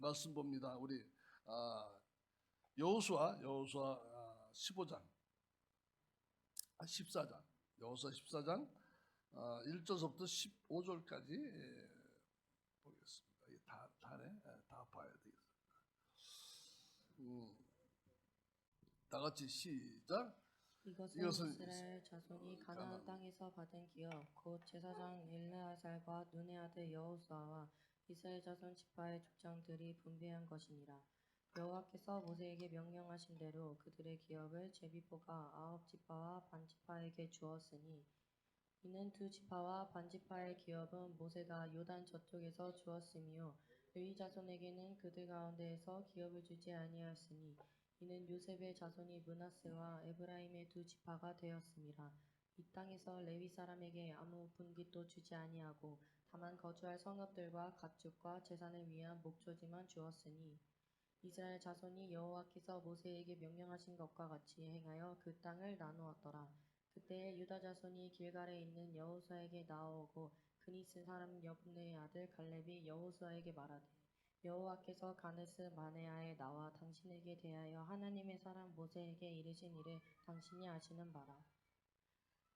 말씀 봅니다. 우리 여호수아 15장 14장 여호수아 14장 1절부터 15절까지 보겠습니다. 이게 다 봐야 되겠어요. 다 같이 시작. 이것은 이스라엘 자손이 가나안 땅에서 받은 기업 곧 제사장 엘르아살과 눈의 아들 여호수아와 이스라엘 자손 지파의 족장들이 분배한 것이니라. 여호와께서 모세에게 명령하신 대로 그들의 기업을 제비포가 9지파와 반지파에게 주었으니 이는 2지파와 반지파의 기업은 모세가 요단 저쪽에서 주었으며 레위 자손에게는 그들 가운데에서 기업을 주지 아니하였으니 이는 요셉의 자손이 므낫세와 에브라임의 2지파가 되었음이라. 이 땅에서 레위 사람에게 아무 분깃도 주지 아니하고 다만 거주할 성읍들과 가축과 제산을 위한 목조지만 주었으니 이스라엘 자손이 여호와께서 모세에게 명령하신 것과 같이 행하여 그 땅을 나누었더라. 그때에 유다 자손이 길갈에 있는 여호수아에게 나아오고 그니스 사람 여분의 아들 갈렙이 여호수아에게 말하되 여호와께서 가데스 바네아에 나와 당신에게 대하여 하나님의 사람 모세에게 이르신 일을 당신이 아시는 바라.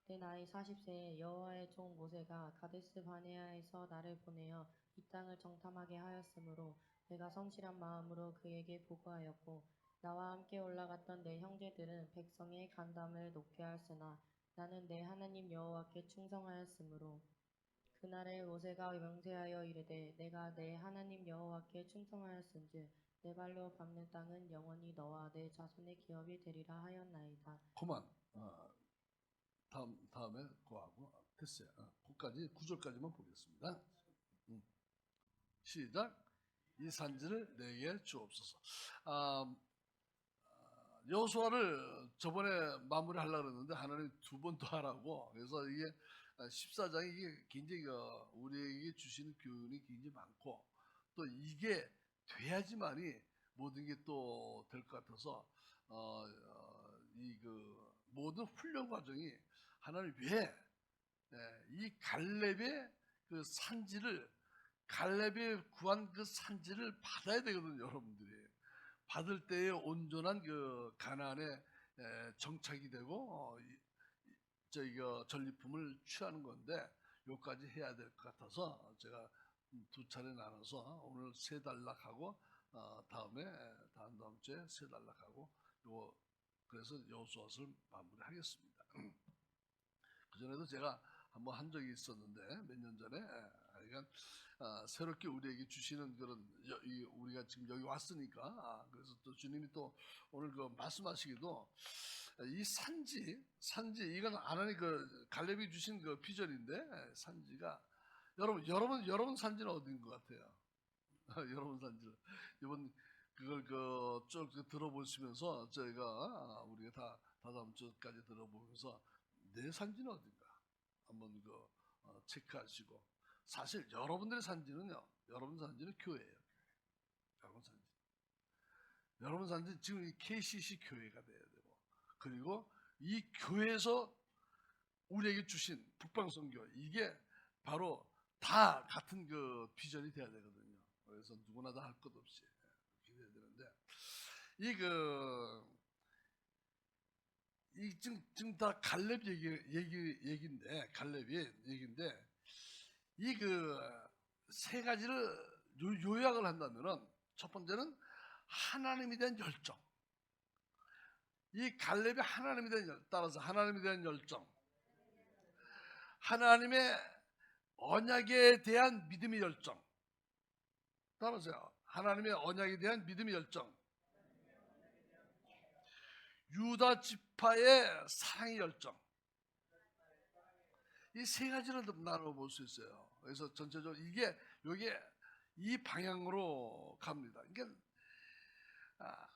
내 나이 40세에 여호와의 종 모세가 가데스 바네아에서 나를 보내어 이 땅을 정탐하게 하였으므로 내가 성실한 마음으로 그에게 보고하였고 나와 함께 올라갔던 내 형제들은 백성의 간담을 높게 하였으나 나는 내 하나님 여호와께 충성하였으므로 그날에 모세가 명세하여 이르되 내가 내 하나님 여호와께 충성하였은즉 내 발로 밟는 땅은 영원히 너와 내 자손의 기업이 되리라 하였나이다. 그만. 다음에 그거하고 됐어요. 거기까지 9절까지만 보겠습니다. 시작. 이 산지를 내게 주옵소서. 여호수아를 저번에 마무리하려고 했는데 하나님 두 번 더 하라고. 그래서 이게 14장이 이게 굉장히 우리에게 주시는 교훈이 굉장히 많고 또 이게 돼야지만이 모든 게 또 될 것 같아서 이 모든 훈련 과정이 하나님 왜 이 갈렙의 그 산지를 갈렙이 구한 그 산지를 받아야 되거든요, 여러분들이. 받을 때에 온전한 그 가나안의 정착이 되고 저희가 전리품을 취하는 건데 요까지 해야 될 것 같아서 제가 두 차례 나눠서 오늘 세 단락하고 다음에 다음 주에 세 단락하고 그래서 여호수아를 마무리하겠습니다. 그 전에도 제가 한번 한 적이 있었는데 몇 년 전에 그러니까 새롭게 우리에게 주시는 그런 우리가 지금 여기 왔으니까 그래서 또 주님이 또 오늘 그 말씀하시기도 이 산지 이건 하나님 그 갈렙이 주신 그 비전인데 산지가 여러분 산지는 어디인 것 같아요? 여러분 산지를 이번 그걸 쭉 들어보시면서 저희가 우리가 다 다음 주까지 들어보면서 내 산지는 어딘가 한번 체크하시고 사실 여러분들의 산지는요. 여러분 산지는 교회예요. 여러분 산지 지금 이 KCC 교회가 돼야 되고 그리고 이 교회에서 우리에게 주신 북방선교 이게 바로 다 같은 그 비전이 돼야 되거든요. 그래서 누구나 다 할 것 없이 그렇게 돼야 되는데 이 지금 다 갈렙 얘기인데 갈렙이 얘기인데 이 세 가지를 요약을 한다면은 첫 번째는 하나님에 대한 열정. 이 갈렙이 하나님에 대한 따라서 하나님에 대한 열정. 하나님의 언약에 대한 믿음의 열정. 따라서요. 하나님의 언약에 대한 믿음의 열정. 유다 지파의 사랑의 열정. 이 세 가지를 나눠볼 수 있어요. 그래서 전체적으로 요게 이 방향으로 갑니다. 그러니까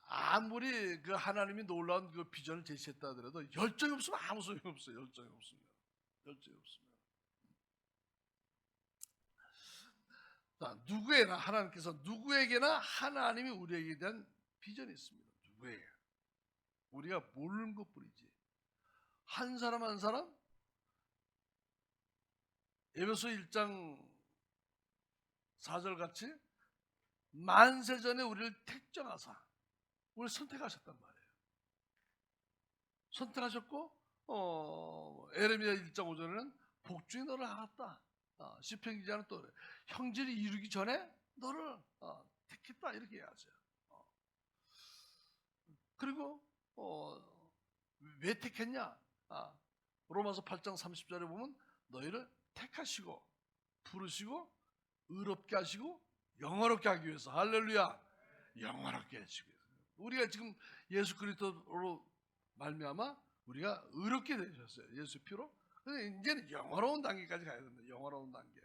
아무리 그 하나님이 놀라운 그 비전을 제시했다 하더라도 열정이 없으면 아무 소용이 없어요. 열정이 없으면. 자, 누구에게나 하나님이 우리에게 대한 비전이 있습니다. 누구에게? 우리가 모르는 것뿐이지. 한 사람 한 사람 에베소 1장 4절 같이 만세전에 우리를 택정하사 우리를 선택하셨단 말이에요. 선택하셨고 에레미야 1장 5절에는 복주에 너를 알았다. 시편 기자는 또 그래. 형질이 이루기 전에 너를 택했다 이렇게 얘기하세요. 그리고 왜 택했냐? 로마서 8장 30절에 보면 너희를 택하시고 부르시고 의롭게 하시고 영화롭게 하기 위해서 할렐루야 영화롭게 하시고 우리가 지금 예수 그리스도로 말미암아 우리가 의롭게 되셨어요. 예수 피로. 근데 이제는 영화로운 단계까지 가야 된다. 영화로운 단계.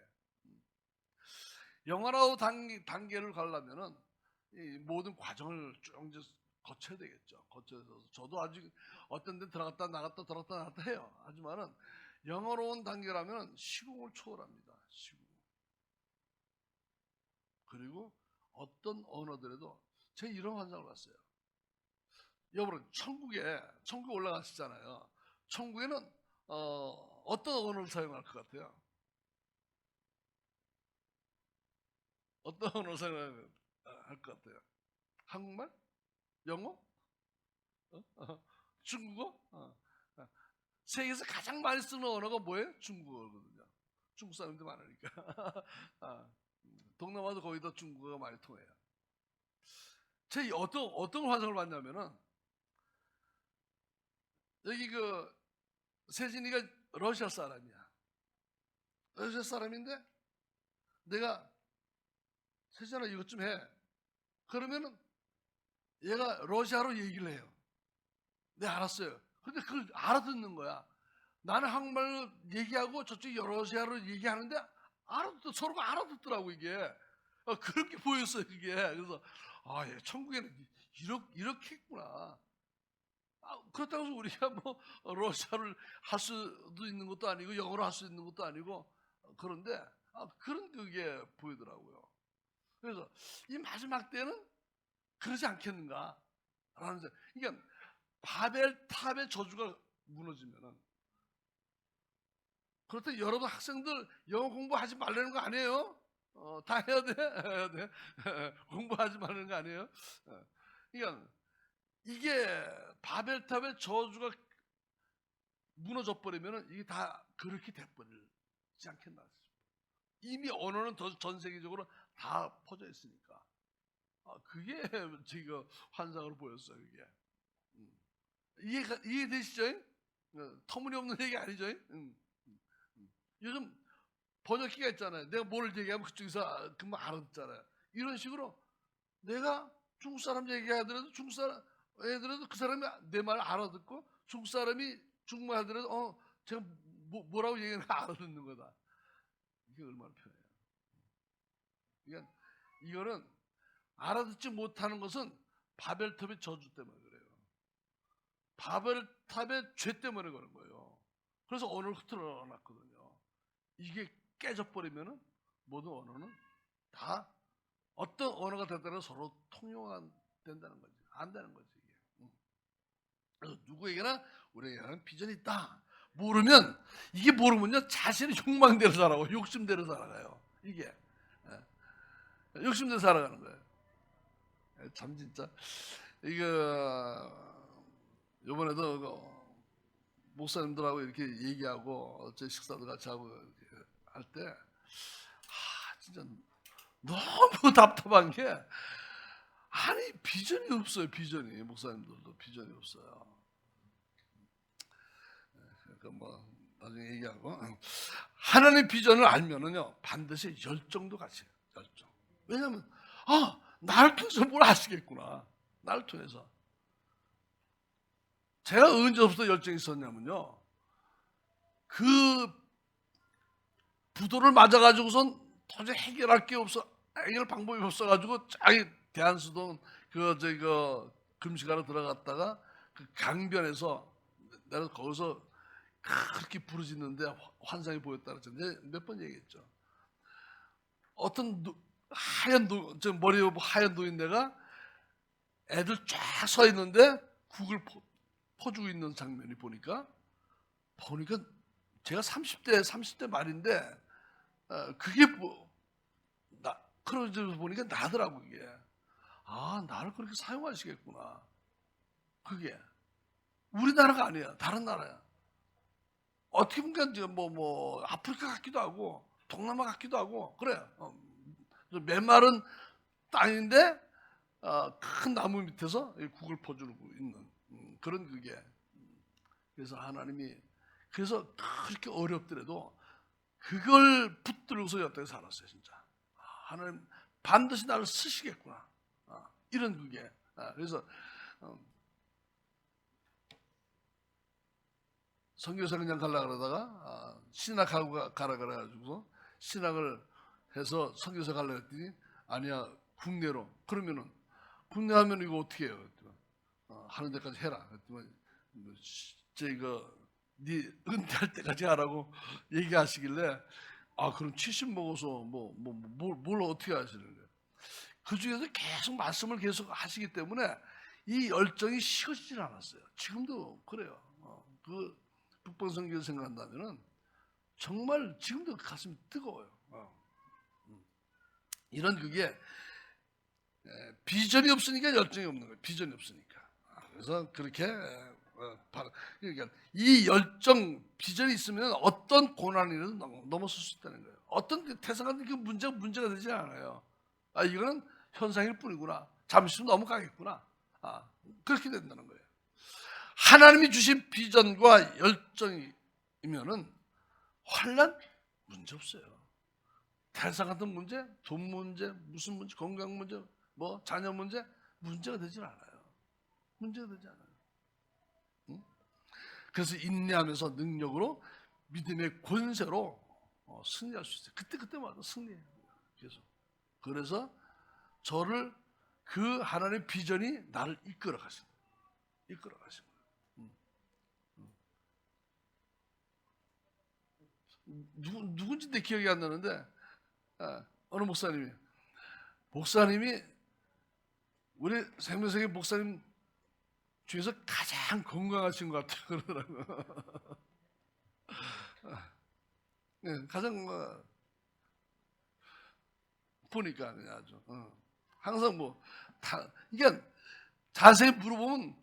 영화로운 단계를 가려면은 이 모든 과정을 쭉 이제 거쳐야 되겠죠. 거쳐서 저도 아직 어떤 데 들어갔다 나갔다 들어갔다 나갔다 해요. 하지만은 영화로운 단계라면 시공을 초월합니다. 시공. 그리고 어떤 언어들에도 제가 이런 환상을 봤어요. 여러분 천국에 올라가시잖아요. 천국에는 어떤 언어를 사용할 것 같아요? 어떤 언어를 사용할 것 같아요? 한국말? 영어? 중국어? 세계에서 가장 많이 쓰는 언어가 뭐예요? 중국어거든요. 중국 사람들 많으니까. 동남아도 거의 다 중국어가 많이 통해요. 제가 어떤 환상을 봤냐면은 여기 그 세진이가 러시아 사람이야. 러시아 사람인데 내가 세진아 이것 좀 해. 그러면은 얘가 러시아로 얘기를 해요. 네 알았어요. 근데 그걸 알아듣는 거야. 나는 한국말로 얘기하고 저쪽이 러시아로 얘기하는데 서로가 알아듣더라고 이게. 그렇게 보였어요 그게. 그래서 얘 천국에는 이렇게 했구나. 그렇다고 해서 우리가 뭐 러시아를 할 수도 있는 것도 아니고 영어로 할 수 있는 것도 아니고 그런데 그런 그게 보이더라고요. 그래서 이 마지막 때는 그러지 않겠는가 라는 생각. 그러니까 바벨탑의 저주가 무너지면은 그렇다고 여러분 학생들 영어 공부하지 말라는 거 아니에요? 다 해야 돼. 해야 돼. 공부하지 말라는 거 아니에요? 그러니까 이게 바벨탑의 저주가 무너져 버리면은 이게 다 그렇게 돼버리지 않겠나. 이미 언어는 전 세계적으로 다 퍼져 있으니까. 그게 제가 환상으로 보였어요. 그게. 이해되시죠? 터무니없는 얘기 아니죠? 요즘 번역기가 있잖아요. 내가 뭘 얘기하면 그쪽에서 금방 알아듣잖아요. 이런 식으로 내가 중국 사람 얘기하더라도 중국 사람 애들도 그 사람이 내 말을 알아듣고 중국 사람이 중국말 하더라도 제가 뭐라고 얘기하는 거 알아듣는 거다. 이게 얼마나 편해요. 그러니까 이거는 알아듣지 못하는 것은 바벨탑의 저주 때문에 그래요. 바벨탑의 죄 때문에 그런 거예요. 그래서 언어를 흐트러 놨거든요. 이게 깨져버리면은 모든 언어는 다 어떤 언어가 되더라도 서로 통용안 된다는 거지. 안 되는 거지 이게. 그래서 누구에게나 우리에게는 비전이 있다. 이게 모르면요 자신의 욕망대로 살아가고 욕심대로 살아가요. 이게 욕심대로 살아가는 거예요. 참 진짜 이거 이번에도 목사님들하고 이렇게 얘기하고 제 식사도 같이 하고 할 때 진짜 너무 답답한 게 아니 비전이 없어요. 비전이 목사님들도 비전이 없어요. 그러니까 뭐 나중에 얘기하고 하나님의 비전을 알면은요 반드시 열정도 같이 해요. 열정. 왜냐하면 나를 통해서 뭘 하시겠구나. 나를 통해서 제가 언제부터 열정이 있었냐면요 그 부도를 맞아가지고선 도저히 해결할 방법이 없어가지고 자기 대한수동 금식하러 들어갔다가 그 강변에서 내가 거기서 그렇게 부르짖는데 환상이 보였다 그랬잖아요. 몇 번 얘기했죠. 어떤 머리 하얀 노인네가 애들 쫙 서 있는데 국을 퍼주고 있는 장면이 보니까 제가 30대 말인데 그게 그러면서 보니까 나더라고 이게. 아, 나를 그렇게 사용하시겠구나. 그게 우리나라가 아니야. 다른 나라야. 어떻게 보면 이제 뭐 아프리카 같기도 하고 동남아 같기도 하고 그래. 메마른 땅인데 큰 나무 밑에서 국을 퍼주고 있는 그런 그게. 그래서 하나님이 그래서 그렇게 어렵더라도 그걸 붙들고서 여태까지 살았어요. 진짜 하나님 반드시 나를 쓰시겠구나. 이런 그게. 그래서 선교사 그냥 가려고 그러다가 신학하고 가라 그래가지고 신학을 해서 선교사 가려고 했더니 아니야 국내로. 그러면은 국내 하면 이거 어떻게 해요? 하는 데까지 해라. 그랬더니 저희가 네 은퇴할 때까지 하라고 얘기하시길래 그럼 70 먹어서 뭘 어떻게 하시는 거예요? 그 중에서 계속 말씀을 계속 하시기 때문에 이 열정이 식어지질 않았어요. 지금도 그래요. 그 북방선교를 생각한다면은 정말 지금도 가슴이 뜨거워요. 이런 그게 비전이 없으니까 열정이 없는 거예요. 비전이 없으니까. 그래서 그렇게 그러니까 이 열정 비전이 있으면 어떤 고난이라도 넘어설 수 있다는 거예요. 어떤 태생한 그 문제가 되지 않아요. 이거는 현상일 뿐이구나. 잠시 넘어가겠구나. 그렇게 된다는 거예요. 하나님이 주신 비전과 열정이면은 환난 문제 없어요. 태산 같은 문제, 돈 문제, 무슨 문제, 건강 문제, 뭐 자녀 문제 문제가 되질 않아요. 문제가 되지 않아요. 응? 그래서 인내하면서 능력으로 믿음의 권세로 승리할 수 있어요. 그때마다 승리해요. 계속. 그래서 저를 그 하나님의 비전이 나를 이끌어 가신 거예요. 이끌어 가신 거예요. 누군지 내 기억이 안 나는데 어느 목사님이 우리 생명세계 목사님 중에서 가장 건강하신 것 같아요. 그러더라고요. 네, 가장 보니까 그냥 아주 항상 이게 자세히 물어보면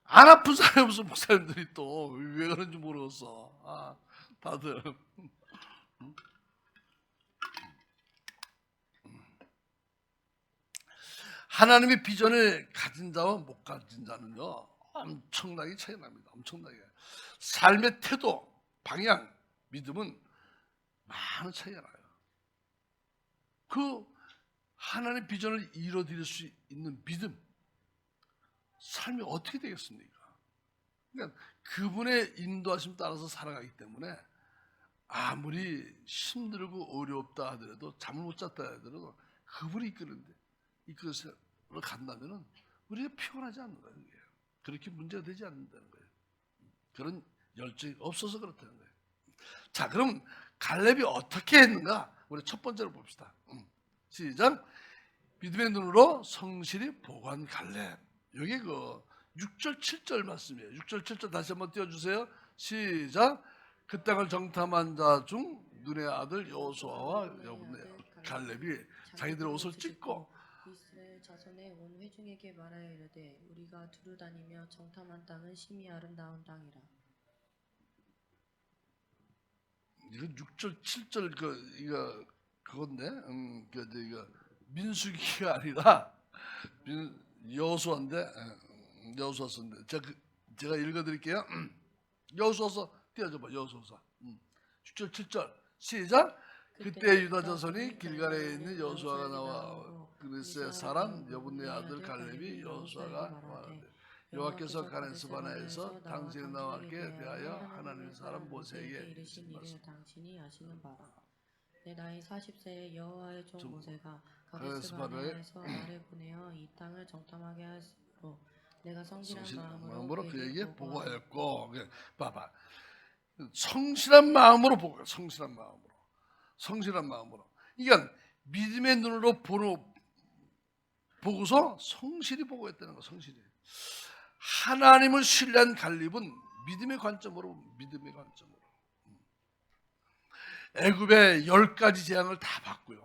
안 아픈 사람이 없어. 목사님들이 또 왜 그런지 모르겠어. 다들 하나님의 비전을 가진 자와 못 가진 자는요 엄청나게 차이 납니다. 엄청나게. 삶의 태도, 방향, 믿음은 많은 차이가 나요. 그 하나님의 비전을 이뤄드릴 수 있는 믿음, 삶이 어떻게 되겠습니까? 그러니까 그분의 인도하심 따라서 살아가기 때문에 아무리 힘들고 어렵다 하더라도 잠을 못 잤다 하더라도 그분이 이끌어서 간다면은 우리가 피곤하지 않는 거예요. 그렇게 문제가 되지 않는다는 거예요. 그런 열정이 없어서 그렇다는 거예요. 자, 그럼 갈렙이 어떻게 했는가? 우리 첫 번째로 봅시다. 시작. 믿음의 눈으로 성실히 보고한 갈렙. 여기 그 6절 7절 말씀이에요. 6절 7절 다시 한번 띄워주세요. 시작. 그 땅을 정탐한 자 중 눈의 아들 여호수아와 여분의 갈렙이 자기들의 옷을 찢고 이스라엘 자손의 온 회중에게 말하여 이르되 우리가 두루 다니며 정탐한 땅은 심히 아름다운 땅이라. 이건 6절 7절 이거 그건데 이거 민수기가 아니라 여호수아인데 여호수아서인데 제가 읽어드릴게요. 여호수아서 띄워줘봐. 여호수아서 6절 7절 시작. 그때 유다 자손이 길갈에 있는 여호수아가 나와 그리스의 사람 여분의 아들 갈렙이 여호수아가 말하되 여호와께서 가데스 바네아에서 당신의 나와 함께 대하여 하나님의 사람 모세에게 이르신 말씀. 당신이 아시는 바라. 내 나이 40세에 여호와의 종 모세가 가데스 바네아에서 나를 보내어 이 땅을 정탐하게 하시므로 내가 성실한 마음으로 그에게 보고하였고. 봐봐. 성실한 마음으로 보고, 성실한 마음으로. 그러니까 믿음의 눈으로 보고서 성실히 보고했다는 거. 성실히. 하나님을 신뢰한 갈렙은 믿음의 관점으로. 애굽의 10가지 재앙을 다 받고요.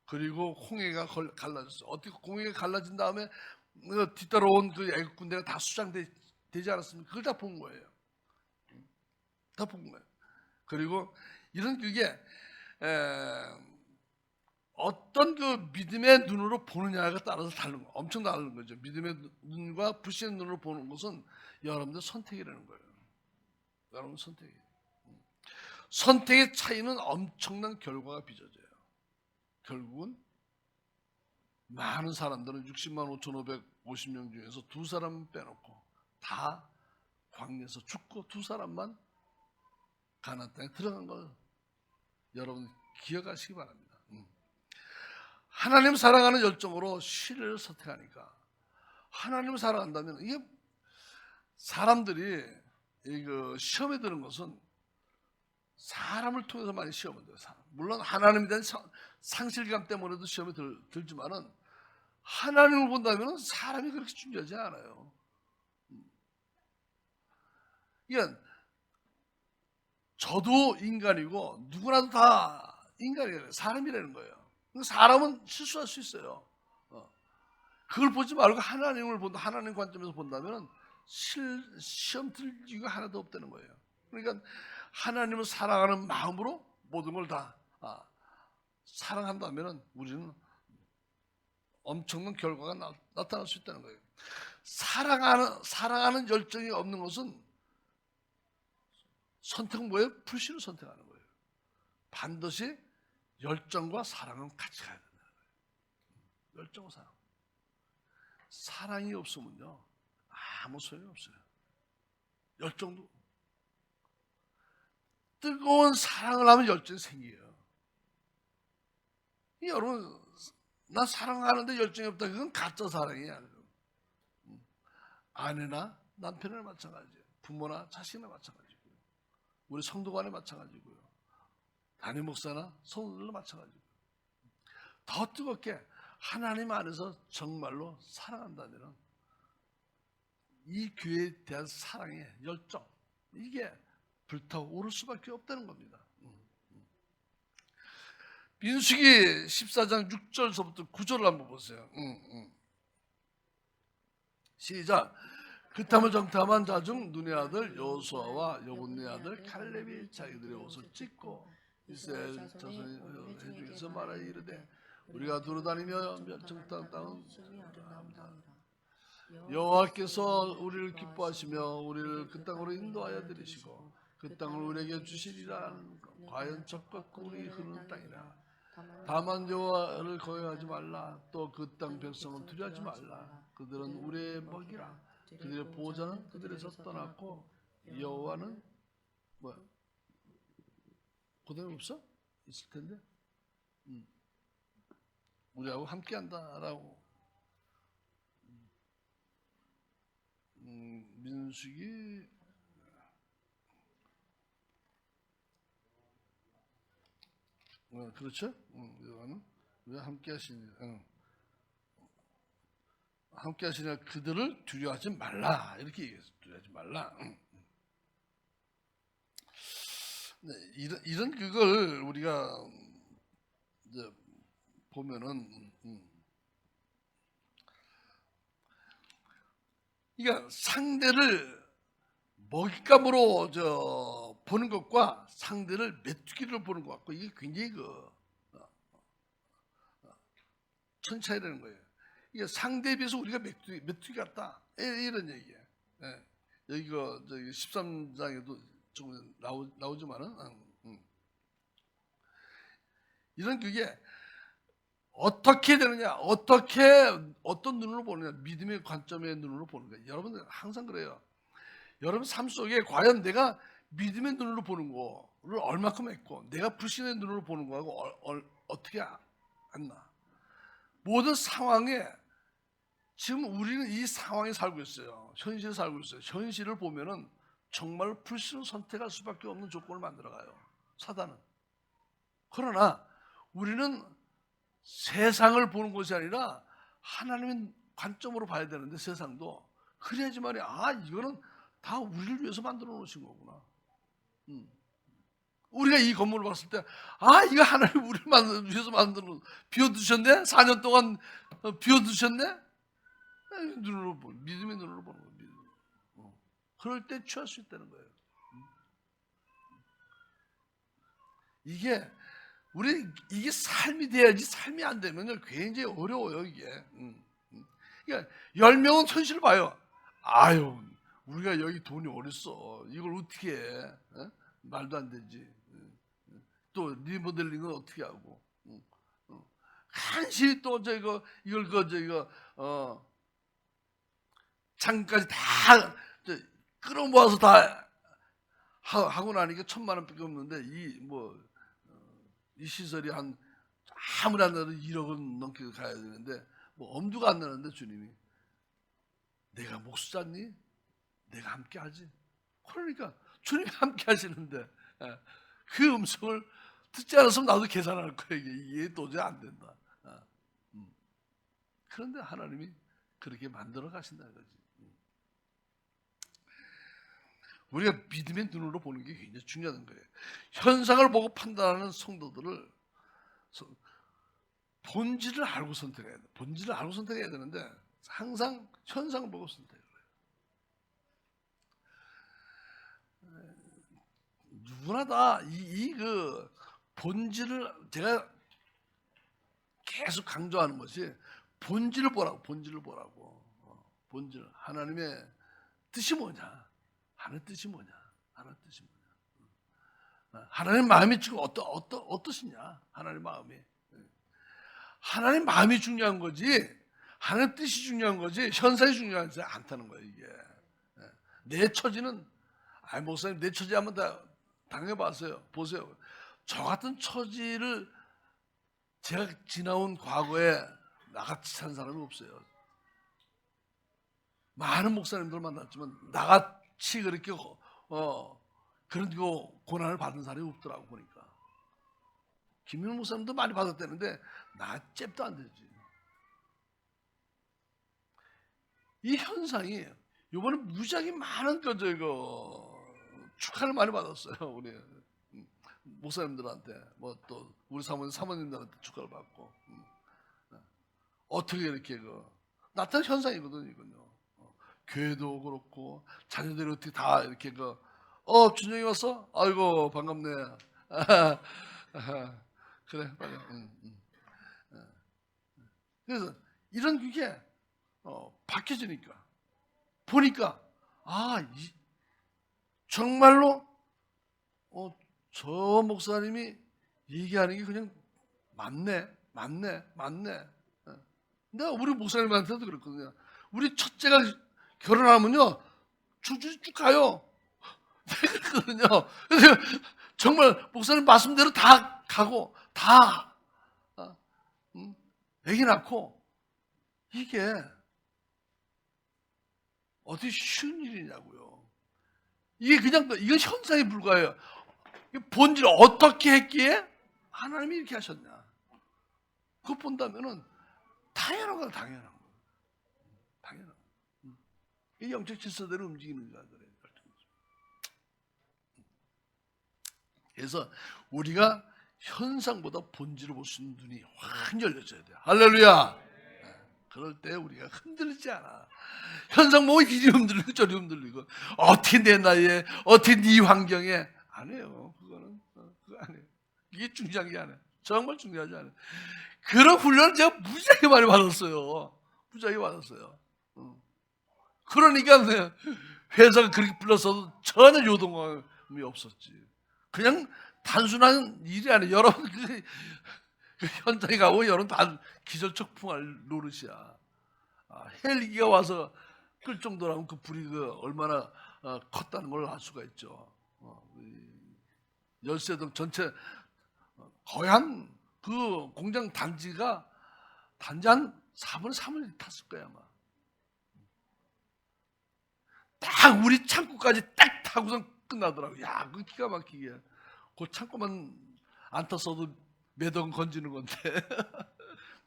그리고 홍해가 갈라졌어. 어떻게 홍해가 갈라진 다음에 뒤따라온 그 애국 군대가 다 수장되지 않았습니까? 그걸 다 본 거예요. 다 본 거예요. 그리고 이런 그게 어떤 그 믿음의 눈으로 보느냐가 따라서 다른 거, 엄청 다른 거죠. 믿음의 눈과 불신의 눈으로 보는 것은 여러분들 선택이라는 거예요. 여러분 선택이. 선택의 차이는 엄청난 결과가 빚어져요. 결국은 많은 사람들은 60만 5,550명 중에서 두 사람 빼놓고 다 광야에서 죽고 두 사람만 가나안 땅에 들어간 걸 여러분 기억하시기 바랍니다. 하나님 사랑하는 열정으로 신뢰를 선택하니까 하나님을 사랑한다면 이게 사람들이 이거 시험에 드는 것은 사람을 통해서 많이 시험을 들어요. 물론 하나님에 대한 상실감 때문에도 시험에 들지만은 하나님을 본다면 사람이 그렇게 중요하지 않아요. 그러니까 저도 인간이고 누구나도 다 인간이에요. 사람이라는 거예요. 사람은 실수할 수 있어요. 그걸 보지 말고 하나님을 본다. 하나님 관점에서 본다면 시험 들 이유가 하나도 없다는 거예요. 그러니까 하나님을 사랑하는 마음으로 모든 걸 다 사랑한다면 우리는 엄청난 결과가 나타날 수 있다는 거예요. 사랑하는 열정이 없는 것은 선택은 뭐예요? 불신을 선택하는 거예요. 반드시 열정과 사랑은 같이 가야 된다는 거예요. 열정과 사랑. 사랑이 없으면요 아무 소용이 없어요. 열정도 뜨거운 사랑을 하면 열정이 생겨요. 여러분 나 사랑하는데 열정이 없다. 그건 가짜 사랑이야. 아내나 남편이나 마찬가지예요. 부모나 자식이나 마찬가지고요. 우리 성도 간에 마찬가지고요. 담임 목사나 성도들도 마찬가지고요. 더 뜨겁게 하나님 안에서 정말로 사랑한다면 이 교회에 대한 사랑의 열정 이게 불타오를 수밖에 없다는 겁니다. 민수기 14장 6절서부터 9절을 한번 보세요. 시작. 그 탐을 정탐한 자 중 눈의 아들 여호수아와 여분의 아들 칼렙이 자기들의 옷을 찢고 이스라엘 자손이 회중에서 말하여 이르되 우리가 두루다니며 정탐 땅은 여호와께서 우리를 기뻐하시며 우리를 그 땅으로 인도하여 들이시고 그 땅을 우리에게 주시리라. 과연 적과 꿀이 흐르는 땅이라. 다만 여호와를 거역하지 말라. 또 그 땅 백성은 두려워하지 말라. 그들은 우리의 먹이라. 그들의 보호자는 그들에서 떠났고 여호와는 뭐야? 그다음에 없어? 있을 텐데. 우리하고 함께한다라고. 민수기 그렇죠? 여호와는 왜 함께하시니? 함께하시냐 그들을 두려워하지 말라 이렇게 얘기했어요. 두려워하지 말라. 네, 이런 그걸 우리가 이제 보면은 그러니까 상대를 먹잇감으로 보는 것과 상대를 메뚜기로 보는 것 같고 이게 굉장히 천 차이라는 거예요. 이게 상대에 비해서 우리가 메뚜기 같다 이런 얘기예요. 예. 여기 저기 13장에도 조금 나오지만은 이런 그게 어떻게 되느냐, 어떤 눈으로 보느냐, 믿음의 관점의 눈으로 보는 거예요. 여러분들 항상 그래요. 여러분 삶 속에 과연 내가 믿음의 눈으로 보는 거를 얼마큼 했고 내가 불신의 눈으로 보는 거하고 어떻게 안나. 모든 상황에 지금 우리는 이 상황에 살고 있어요. 현실에 살고 있어요. 현실을 보면은 정말 불신을 선택할 수밖에 없는 조건을 만들어가요. 사단은. 그러나 우리는 세상을 보는 것이 아니라 하나님의 관점으로 봐야 되는데 세상도 그래야지만이 이거는 다 우리를 위해서 만들어 놓으신 거구나. 우리가 이 건물을 봤을 때, 아, 이거 하나님 우리를 위해서 만들어 비워두셨네? 4년 동안 비워두셨네? 눈으로 믿음의 눈으로 보는 거예요. 그럴 때 취할 수 있다는 거예요. 이게 삶이 돼야지. 삶이 안 되면요 굉장히 어려워요 이게. 그러니까 10명은 현실을 봐요. 아유, 우리가 여기 돈이 어딨어? 이걸 어떻게 해? 어? 말도 안 되지. 또 리모델링은 어떻게 하고? 한시 또 이걸 장까지 다 끌어모아서 다 하고 나니까 1,000만 원밖에 없는데 이 시설이 아무리 안 나도 1억은 넘게 가야 되는데 뭐 엄두가 안 나는데 주님이 내가 목수잖니? 내가 함께 하지. 그러니까 주님이 함께 하시는데 그 음성을 듣지 않았으면 나도 계산할 거야. 이게 도저히 안 된다. 그런데 하나님이 그렇게 만들어 가신다는 거지. 우리가 믿음의 눈으로 보는 게 굉장히 중요한 거예요. 현상을 보고 판단하는 성도들을 본질을 알고 선택해야 돼. 본질을 알고 선택해야 되는데 항상 현상을 보고 선택해요. 누구나 다 그 본질을 제가 계속 강조하는 것이 본질을 보라고. 본질. 하나님의 뜻이 뭐냐? 하나님의 뜻이 뭐냐? 하나님 마음이 지금 어떠시냐? 하나님 마음이. 하나님 마음이 중요한 거지. 하나님 뜻이 중요한 거지. 현상이 중요하지 않다는 거예요, 이게. 내 처지는 목사님 내 처지 한번 다 당해봤어요. 보세요. 저 같은 처지를 제가 지나온 과거에 나같이 산 사람이 없어요. 많은 목사님들 만났지만 나같이 그렇게 그런 고난을 받은 사람이 없더라고 보니까. 김윤 목사님도 많이 받았다는데 나 잽도 안 되지. 이 현상이 이번에 무지하게 많은 축하를 많이 받았어요. 우리 목사님들한테 또 우리 사모님들한테 축하를 받고 어떻게 이렇게 나타난 현상이거든요. 이건요. 교회도 그렇고 자녀들이 어떻게 다 이렇게 준영이 왔어? 아이고 반갑네. 그래 빨리. 그래서 이런 게 바뀌어지니까 보니까 정말로 저 목사님이 얘기하는 게 그냥 맞네. 내가 우리 목사님한테도 그랬거든요. 우리 첫째가 결혼하면요 쭉 가요. 그랬거든요. 그래서 정말 목사님 말씀대로 다 가고 다 애기 낳고 이게 어떻게 쉬운 일이냐고요. 이게 그냥 이건 현상에 불과해요. 본질 어떻게 했기에 하나님이 이렇게 하셨냐. 그거 본다면은 당연한 거예요. 당연한 거. 이 영적 질서대로 움직이는 거야. 그래서 우리가 현상보다 본질을 볼 수 있는 눈이 확 열려져야 돼요. 할렐루야. 그럴 때 우리가 흔들리지 않아. 현상 보고 이리 흔들리고 저리 흔들리고 어떻게 내 나이에 어떻게 네 환경에 안 해요. 그거 안 해요. 이게 중요한 게 아니에요. 정말 중요하지 않아요. 그런 훈련을 제가 무지하게 많이 받았어요. 그러니까 회사가 그렇게 불렀어도 전혀 요동감이 없었지. 그냥 단순한 일이 아니에요. 여러분 그 현장에 가고 여러분 다 기절촉풍할 노릇이야. 헬기가 와서 끌 정도라면 그 불이 얼마나 컸다는 걸 알 수가 있죠. 열쇠동 전체 거의 그 공장 단지 한 4분의 3을 탔을 거야 아마. 딱 우리 창고까지 딱 타고선 끝나더라고. 야, 그 기가 막히게. 그 창고만 안 탔어도 몇 원 건지는 건데.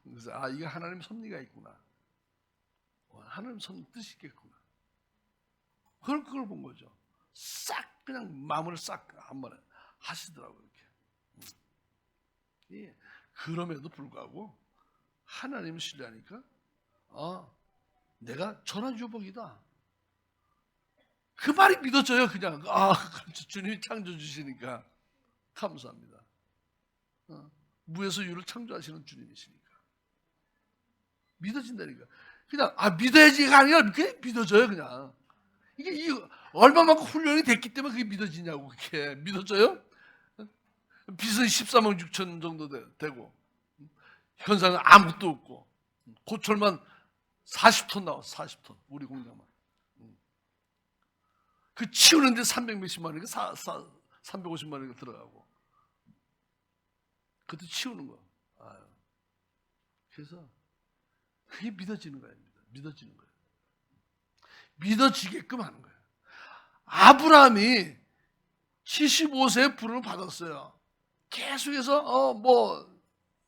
그래서 이게 하나님 섭리가 있구나. 하나님 섭리 뜻이 있겠구나. 그걸 본 거죠. 싹 그냥 마음을 싹 한 번에 하시더라고요. 이렇게. 예. 그럼에도 불구하고 하나님을 신뢰하니까 내가 전화주복이다. 그 말이 믿어져요. 그냥 그렇죠. 주님이 창조해 주시니까 감사합니다. 무에서 유를 창조하시는 주님이시니까 믿어진다니까. 그냥 믿어야지가 아니라 그냥 믿어져요. 그냥 이게 얼마만큼 훈련이 됐기 때문에 그게 믿어지냐고. 그게 믿어져요? 빚은 13억 6천 정도 되고 현상은 아무것도 없고 고철만 40톤 나왔어. 40톤 우리 공장만. 그 치우는데 300 몇십만 원이니까 350만 원이 들어가고 그것도 치우는 거. 그래서 그게 믿어지는 거예요. 믿어지는 거예요. 믿어지게끔 하는 거예요. 아브라함이 75세에 부름을 받았어요. 계속해서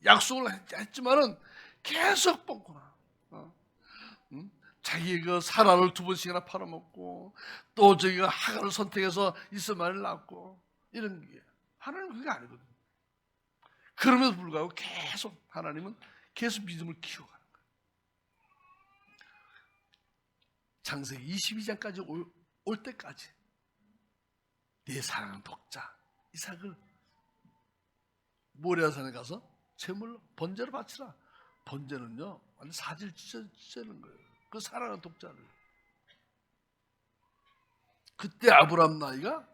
약속을 했지만은 계속 뻥꾸나. 자기 그 사라를 2번씩이나 팔아먹고 또 저기가 하가를 선택해서 이스마엘을 낳고 이런 게 하나님은 그게 아니거든요. 그럼에도 불구하고 계속 하나님은 계속 믿음을 키워가는 거예요. 창세기 22장까지 올 때까지 내 사랑하는 독자 이삭을 모리아산에 가서 제물로 번제로 바치라. 번제는요 완전 사질 찢는 거예요. 그 사랑하는 독자를. 그때 아브라함 나이가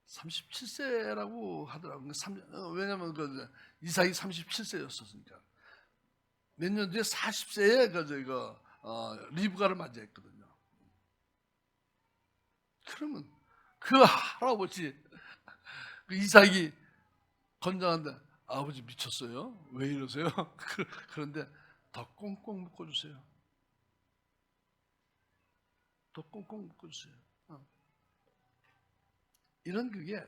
137세라고 하더라고요. 왜냐하면 이삭이 37세였으니까 몇 년 뒤에 40세에 리브가를 맞이했거든요. 그러면 그 할아버지 그 이삭이 건장한데 아버지 미쳤어요? 왜 이러세요? 그런데 더 꽁꽁 묶어주세요. 더 꽁꽁 묶어주세요. 이런 그게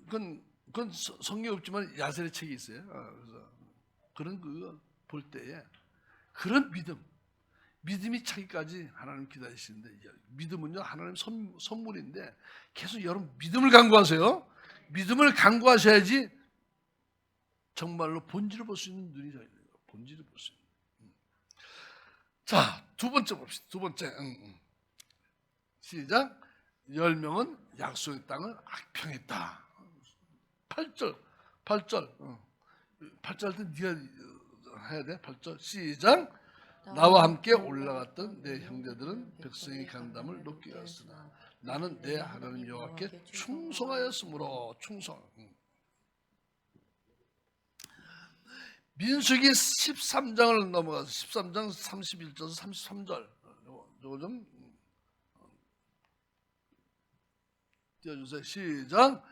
그건 성경에 없지만 야셀의 책이 있어요. 그래서 그런 거 볼 때에 그런 믿음이 차기까지 하나님 기다리시는데 믿음은요 하나님 선물인데 계속 여러분 믿음을 간구하세요. 믿음을 간구하셔야지 정말로 본질을 볼 수 있는 눈이 열려요. 본질을 볼 수 있는. 자, 두 번째 봅시다. 두 번째. 시작. 10명은 약속의 땅을 악평했다. 8절. 8절 할 때 네가 해야 돼. 8절 시작. 나와 함께 올라갔던 내 형제들은 백성의 간담을 높게 하였으나 나는 내 하나님 여호와께 충성하였으므로 충성. 민수기 13장을 넘어가서 13장 31절에서 33절 요거 좀 띄워주세요. 시작.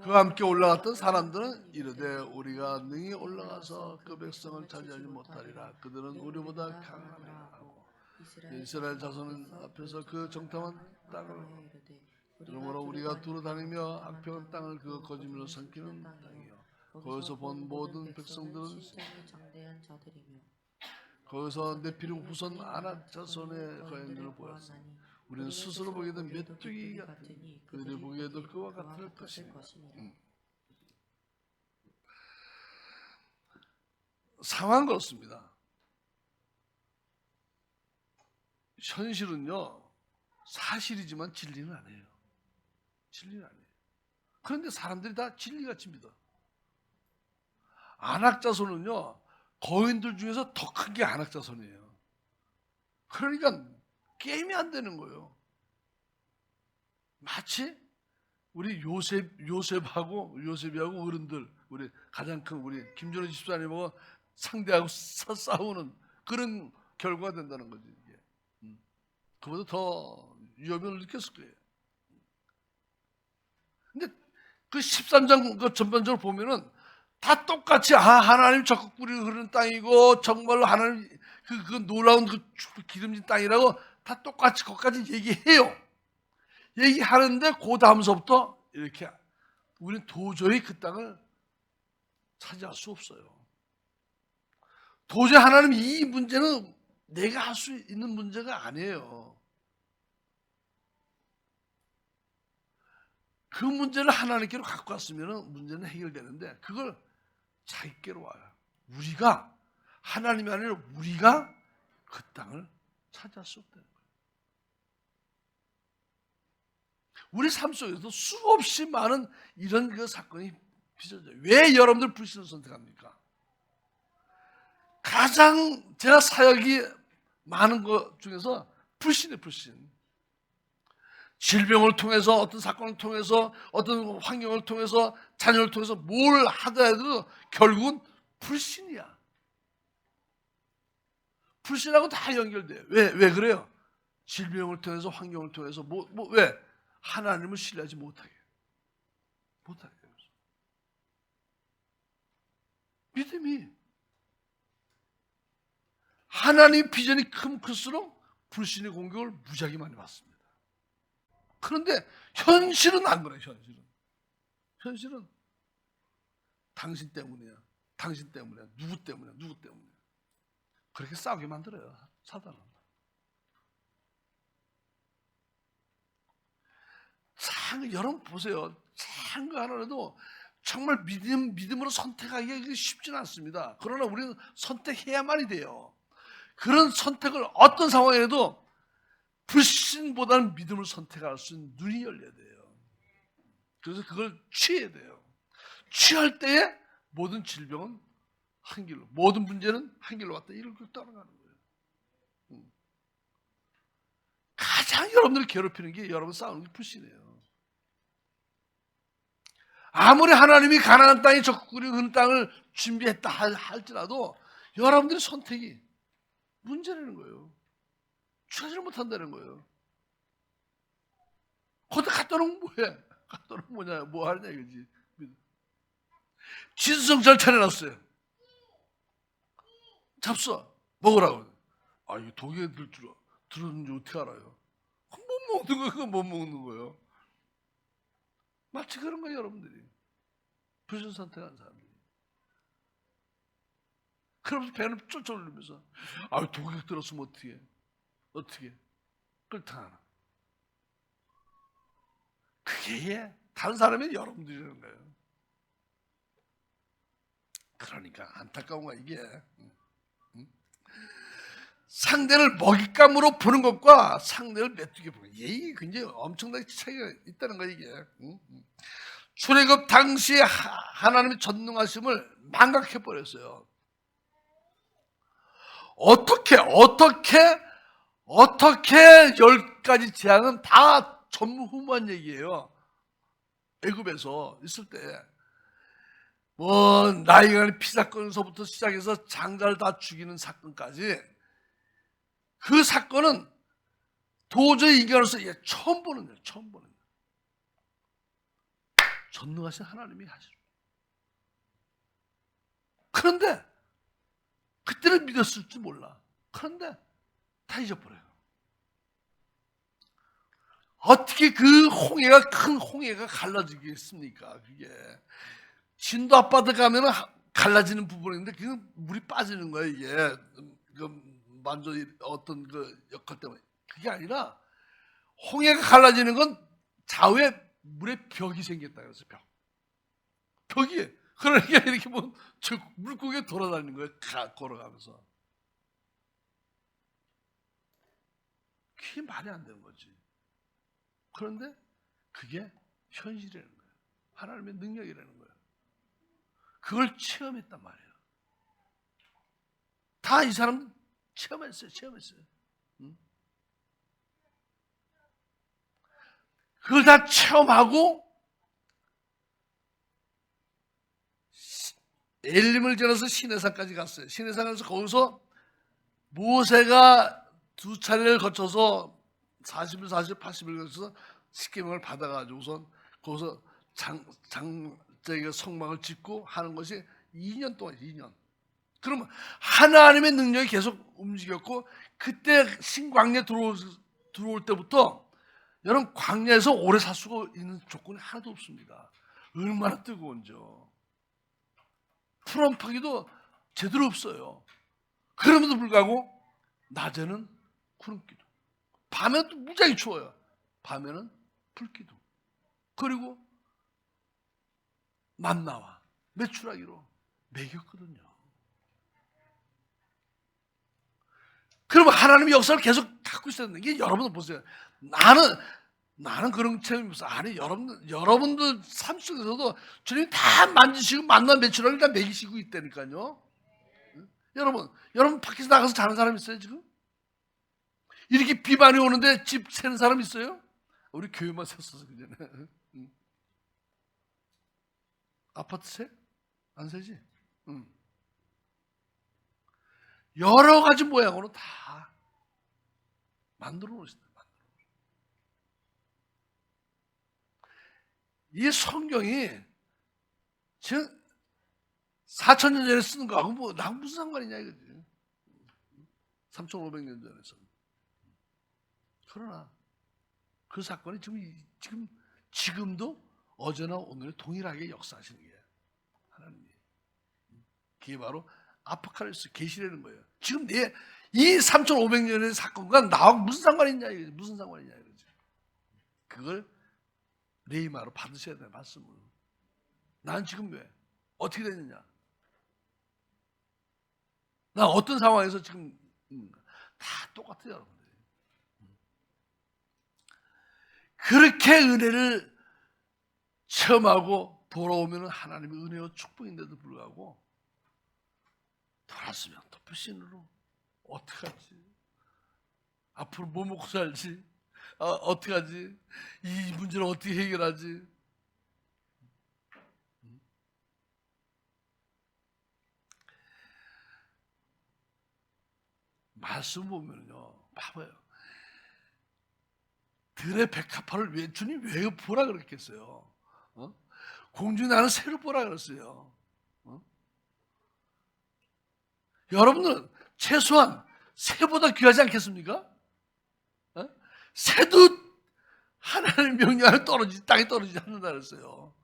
그와 함께 올라갔던 사람들은 이르되 우리가 능히 올라가서 그 백성을 차지하지 못하리라. 그들은 우리보다 강하며 하고 이스라엘 자손 앞에서 그 정탐한 땅을 그러므로 우리가 두루 다니며 악평한 땅을 그 거짓말로 삼키는 땅이요 거기서 본 모든 백성들은 거기서 네피림 후손 아낙 자손의 거인들을 보았으니 우리는 스스로 보기에도 메뚜기 같으니 그들이 보기에도 그와 같을 것이니라. 상황 그렇습니다. 현실은요 사실이지만 진리는 아니에요. 진리는 아니에요. 그런데 사람들이 다 진리같이 믿어. 아낙 자손은요 거인들 중에서 더 큰 게 아낙 자손이에요. 그러니까 게임이 안 되는 거예요. 마치 우리 요셉하고 요셉이하고 어른들 우리 가장 큰 우리 김준호 집사님하고 상대하고 싸우는 그런 결과가 된다는 거지. 이게. 그보다 더 위험을 느꼈을 거예요. 근데 그 13장 그 전반적으로 보면은 다 똑같이 하나님 적국 뿌리 흐르는 땅이고 정말로 하나님 그 놀라운 그 기름진 땅이라고 다 똑같이 거기까지 얘기해요. 얘기하는데 그 다음서부터 이렇게 우리는 도저히 그 땅을 차지할 수 없어요. 도저히 하나님 이 문제는 내가 할 수 있는 문제가 아니에요. 그 문제를 하나님께로 갖고 왔으면 문제는 해결되는데 그걸 자기께로 와요. 우리가 하나님이 아니라 우리가 그 땅을 차지할 수 없다는 거예요. 우리 삶 속에서도 수없이 많은 이런 그 사건이 빚어져요. 왜 여러분들 불신을 선택합니까? 가장 제가 사역이 많은 것 중에서 불신이에요, 불신. 질병을 통해서, 어떤 사건을 통해서, 어떤 환경을 통해서, 자녀를 통해서 뭘 하더라도 결국은 불신이야. 불신하고 다 연결돼요. 왜 그래요? 질병을 통해서, 환경을 통해서, 왜? 하나님을 신뢰하지 못하게. 못하게. 믿음이. 하나님 비전이 크면 클수록 불신의 공격을 무지하게 많이 받습니다. 그런데 현실은 안 그래요. 현실은 당신 때문이야. 당신 때문이야. 누구 때문이야. 그렇게 싸우게 만들어요. 사단은. 여러분 보세요. 작은 거 하나라도 정말 믿음으로 선택하기가 쉽지는 않습니다. 그러나 우리는 선택해야만이 돼요. 그런 선택을 어떤 상황에도 불신보다는 믿음을 선택할 수 있는 눈이 열려야 돼요. 그래서 그걸 취해야 돼요. 취할 때에 모든 질병은 한 길로, 모든 문제는 한 길로 왔다. 이걸 따라가는 거예요. 가장 여러분들을 괴롭히는 게 여러분 싸우는 게 불신이에요. 아무리 하나님이 가나안 땅에 적그리고 그 땅을 준비했다 할지라도 여러분들의 선택이 문제라는 거예요. 취하지를 못한다는 거예요. 거기다 갖다 놓으면 뭐해? 갖다 놓으면 뭐냐? 뭐 하느냐 이거지. 진수성찬 차려놨어요. 잡숴 먹으라고. 아 이거 독에 들었는지 어떻게 알아요? 못 먹는 거예요. 그건 못 먹는 거예요. 마치 그런 거예요, 여러분들이. 불신 선택한 사람들이. 그러면서 배는 쫄쫄 흘리면서 아 독에 들었으면 어떻게 끌탕하나. 그게 다른 사람이 여러분들이라는 거예요. 그러니까 안타까운 거야 이게. 상대를 먹잇감으로 보는 것과 상대를 메뚜기 보는 것, 이게 굉장히 엄청나게 차이가 있다는 거야 이게. 출애굽 당시에 하나님의 전능하심을 망각해 버렸어요. 어떻게 10가지 재앙은 다 전무후무한 얘기예요. 애굽에서 있을 때 뭐 나이가 피 사건서부터 시작해서 장자를 다 죽이는 사건까지 그 사건은 도저히 인간으로서 처음 보는 거예요. 처음 보는 거예요. 전능하신 하나님이 하시죠. 그런데 그때는 믿었을지 몰라. 그런데 다 잊어버려요. 어떻게 그 큰 홍해가 갈라지겠습니까? 그게 진도 앞바다 가면은 갈라지는 부분인데 그 물이 빠지는 거예요. 이게 만조 어떤 그 역할 때문에 그게 아니라 홍해가 갈라지는 건 좌우에 물의 벽이 생겼다 그래서 벽이 그러니까 이렇게 뭐 물고기가 돌아다니는 거예요. 걸어가면서 그게 말이 안 되는 거지. 그런데 그게 현실이라는 거예요. 하나님의 능력이라는 거예요. 그걸 체험했단 말이에요. 다 이 사람 체험했어요. 그걸 다 체험하고 엘림을 지나서 시내산까지 갔어요. 시내산에서 거기서 모세가 2차례를 거쳐서 40일, 80일 거쳐서 십계명을 받아가지고선 거기서 장자기가 성막을 짓고 하는 것이 2년 동안 2년. 그러면 하나님의 능력이 계속 움직였고 그때 신광야에 들어올 때부터 여러분 광야에서 오래 살 수가 있는 조건이 하나도 없습니다. 얼마나 뜨거운지요. 풀엄파기도 제대로 없어요. 그럼에도 불구하고 낮에는 구름기둥, 밤에는 또 무지하게 추워요. 밤에는 불기둥. 그리고 만나와 메추라기로 먹였거든요. 그러면 하나님의 역사를 계속 갖고 있어야 되는 게, 여러분들 보세요. 나는 그런 체험이 없어. 아니, 여러분들 삶 속에서도 주님이 다 만지시고 만나 메추라기를 다 먹이시고 있다니까요. 여러분 밖에서 나가서 자는 사람 있어요 지금? 이렇게 비만이 오는데 집 새는 사람 있어요? 우리 교회만 샜어서 그전에. 아파트 새? 안 새지? 여러 가지 모양으로 다 만들어 놓으신다. 이 성경이 지금 4,000년 전에 쓰는 거하고 뭐 나하고 무슨 상관이냐 이거지. 3,500년 전에서. 그러나 그 사건이 지금도 어제나 오늘 동일하게 역사하시는 게 하나님이. 그게 바로 아포칼립스, 계시라는 거예요. 지금 이 3,500년의 사건과 나하고 무슨 상관이 있냐 이거지. 무슨 상관이냐 이거지. 그걸 레이마로 받으셔야 돼요, 말씀을. 난 지금 왜? 어떻게 됐느냐? 나 어떤 상황에서 지금 다 똑같아요, 여러분들. 그렇게 은혜를 체험하고 돌아오면 하나님의 은혜와 축복인데도 불구하고 돌았으면 또 불신으로 어떡하지? 앞으로 뭐 먹고 살지? 어떡하지? 이 문제를 어떻게 해결하지? 말씀 보면요, 봐봐요. 들의 백합화를 주님 왜 보라 그랬겠어요? 공중에 나는 새를 보라 그랬어요. 여러분들은 최소한 새보다 귀하지 않겠습니까? 새도 하나님의 명령을 땅에 떨어지지 않는다 그랬어요.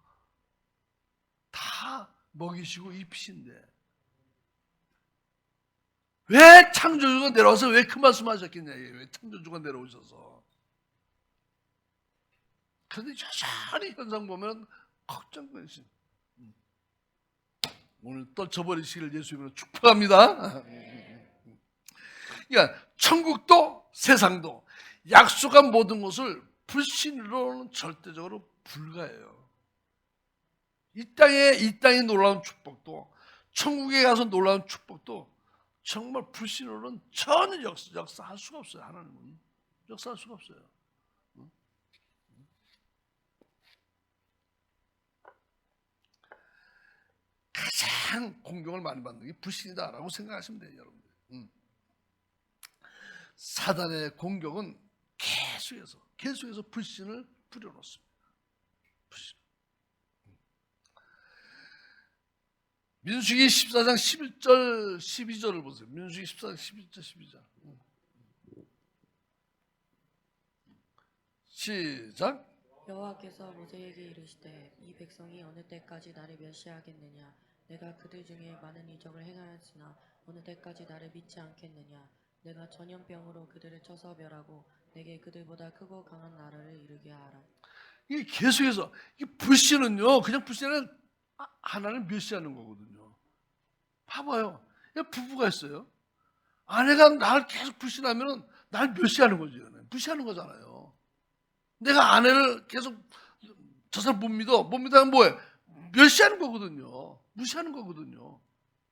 다 먹이시고 입히신데 왜 창조주가 내려와서 왜 그 말씀 하셨겠냐. 왜 창조주가 내려오셔서. 그런데 여전히 현상 보면 걱정되시. 오늘 떨쳐버리시기를 예수님으로 축복합니다. 그러니까 천국도 세상도 약속한 모든 것을 불신으로는 절대적으로 불가해요. 이 땅에 놀라운 축복도, 천국에 가서 놀라운 축복도 정말 불신으로는 전혀 역사할 수가 없어요. 하나님은 역사할 수가 없어요. 가장 공경을 많이 받는 게 불신이다라고 생각하시면 돼요, 여러분들. 사단의 공격은 계속해서 불신을 뿌려놓습니다. 불신. 민수기 14장 11절 12절을 보세요. 민수기 14장 11절 12절. 시작. 여호와께서 모세에게 이르시되 이 백성이 어느 때까지 나를 멸시하겠느냐? 내가 그들 중에 많은 이적을 행하였으나 어느 때까지 나를 믿지 않겠느냐? 내가 전염병으로 그들을 쳐서 멸하고 내게 그들보다 크고 강한 나라를 이루게 하라. 이게 계속해서 이 불신은요, 그냥 불신은 하나를 멸시하는 거거든요. 봐봐요. 부부가 있어요. 아내가 나를 계속 불신하면 날 멸시하는 거죠. 무시하는 거잖아요. 내가 아내를 계속 저 사람 못 믿으면 뭐해? 멸시하는 거거든요. 무시하는 거거든요.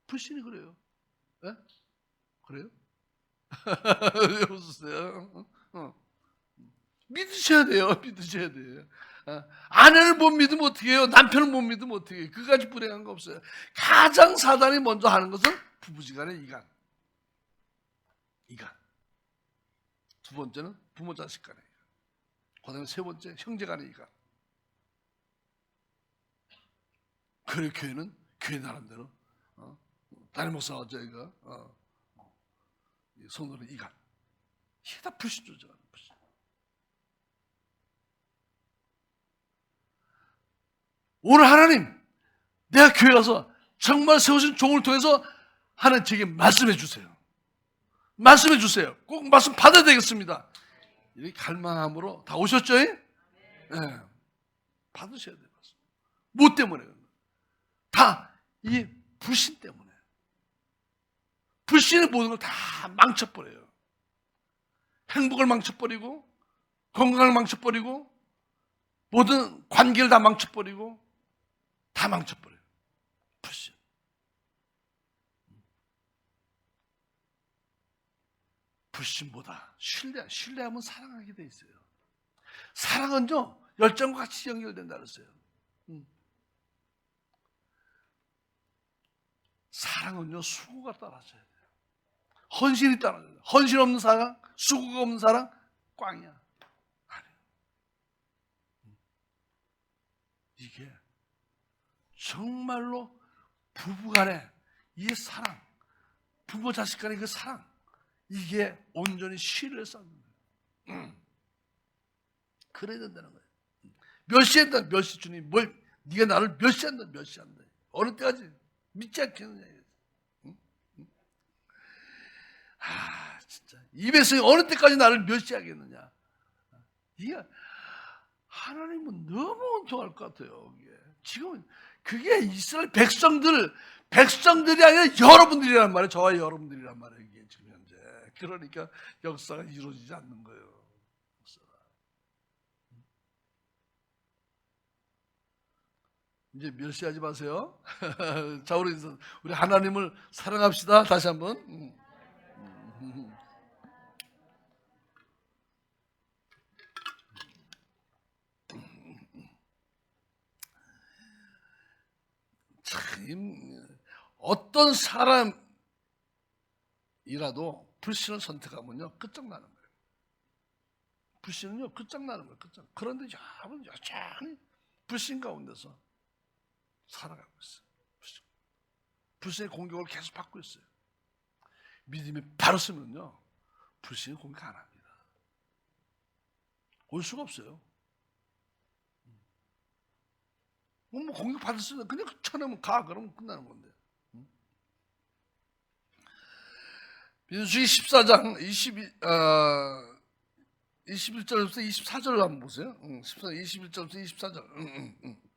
불신이 그래요. 네? 그래요? 왜 웃으세요? 믿으셔야 돼요. 믿으셔야 돼요. 아내를 못 믿으면 어떻게 해요? 남편을 못 믿으면 어떻게 해요? 그까지 불행한 거 없어요. 가장 사단이 먼저 하는 것은 부부지간의 이간. 두 번째는 부모 자식 간의 이간. 그다음에 세 번째 형제 간의 이간. 그래 교회는 교회 나름대로 담임 목사가 저희가 손으로 이간. 이게 다 불신 조절하는 불신. 오늘 하나님, 내가 교회 가서 정말 세우신 종을 통해서 하나님 제게 말씀해 주세요. 말씀해 주세요. 꼭 말씀 받아야 되겠습니다. 이렇게 갈망함으로 다 오셨죠? 네. 받으셔야 돼요. 뭐 때문에? 다 이 불신 때문에. 불신의 모든 걸 다 망쳐버려요. 행복을 망쳐버리고 건강을 망쳐버리고 모든 관계를 다 망쳐버리고 다 망쳐버려요. 불신. 불신보다 신뢰하면 사랑하게 돼 있어요. 사랑은요 열정과 같이 연결된다 그랬어요. 사랑은요 수고가 따라져야 돼요. 헌신이 따라져야 돼요. 헌신 없는 사랑, 수고가 없는 사랑 꽝이야. 아니에요. 이게 정말로 부부간의 이 사랑, 부모 자식 간의 그 사랑, 이게 온전히 신뢰를 쌓는 거예요. 그래야 된다는 거예요. 몇 시에 한다, 몇 시 주님, 네가 나를 몇 시에 한다, 몇 시에 한다. 어느 때까지 믿지 않겠느냐. 진짜 입에서 어느 때까지 나를 몇 시에 하겠느냐. 이게 하나님은 너무 온통할 것 같아요. 이게. 지금 그게 이스라엘 백성들이 아니라 여러분들이란 말이에요. 저와 여러분들이란 말이에요. 이게 지금 현재. 그러니까 역사가 이루어지지 않는 거예요. 이제 멸시하지 마세요. 자, 우리 하나님을 사랑합시다. 다시 한번. 참, 어떤 사람이라도 불신을 선택하면요 끝장나는 거예요. 불신은요 끝장나는 거예요. 그런데 여러분 여전히 불신 가운데서 살아가고 있어요. 불신의 공격을 계속 받고 있어요. 믿음이 바로 쓰면요 불신이 공격 안 합니다. 올 수가 없어요. 뭐 공격 받을 수 있는 그냥 쳐내면 가 그러면 끝나는 건데. 민수기 14장 21절부터 24절을 한번 보세요. 21절부터 24절.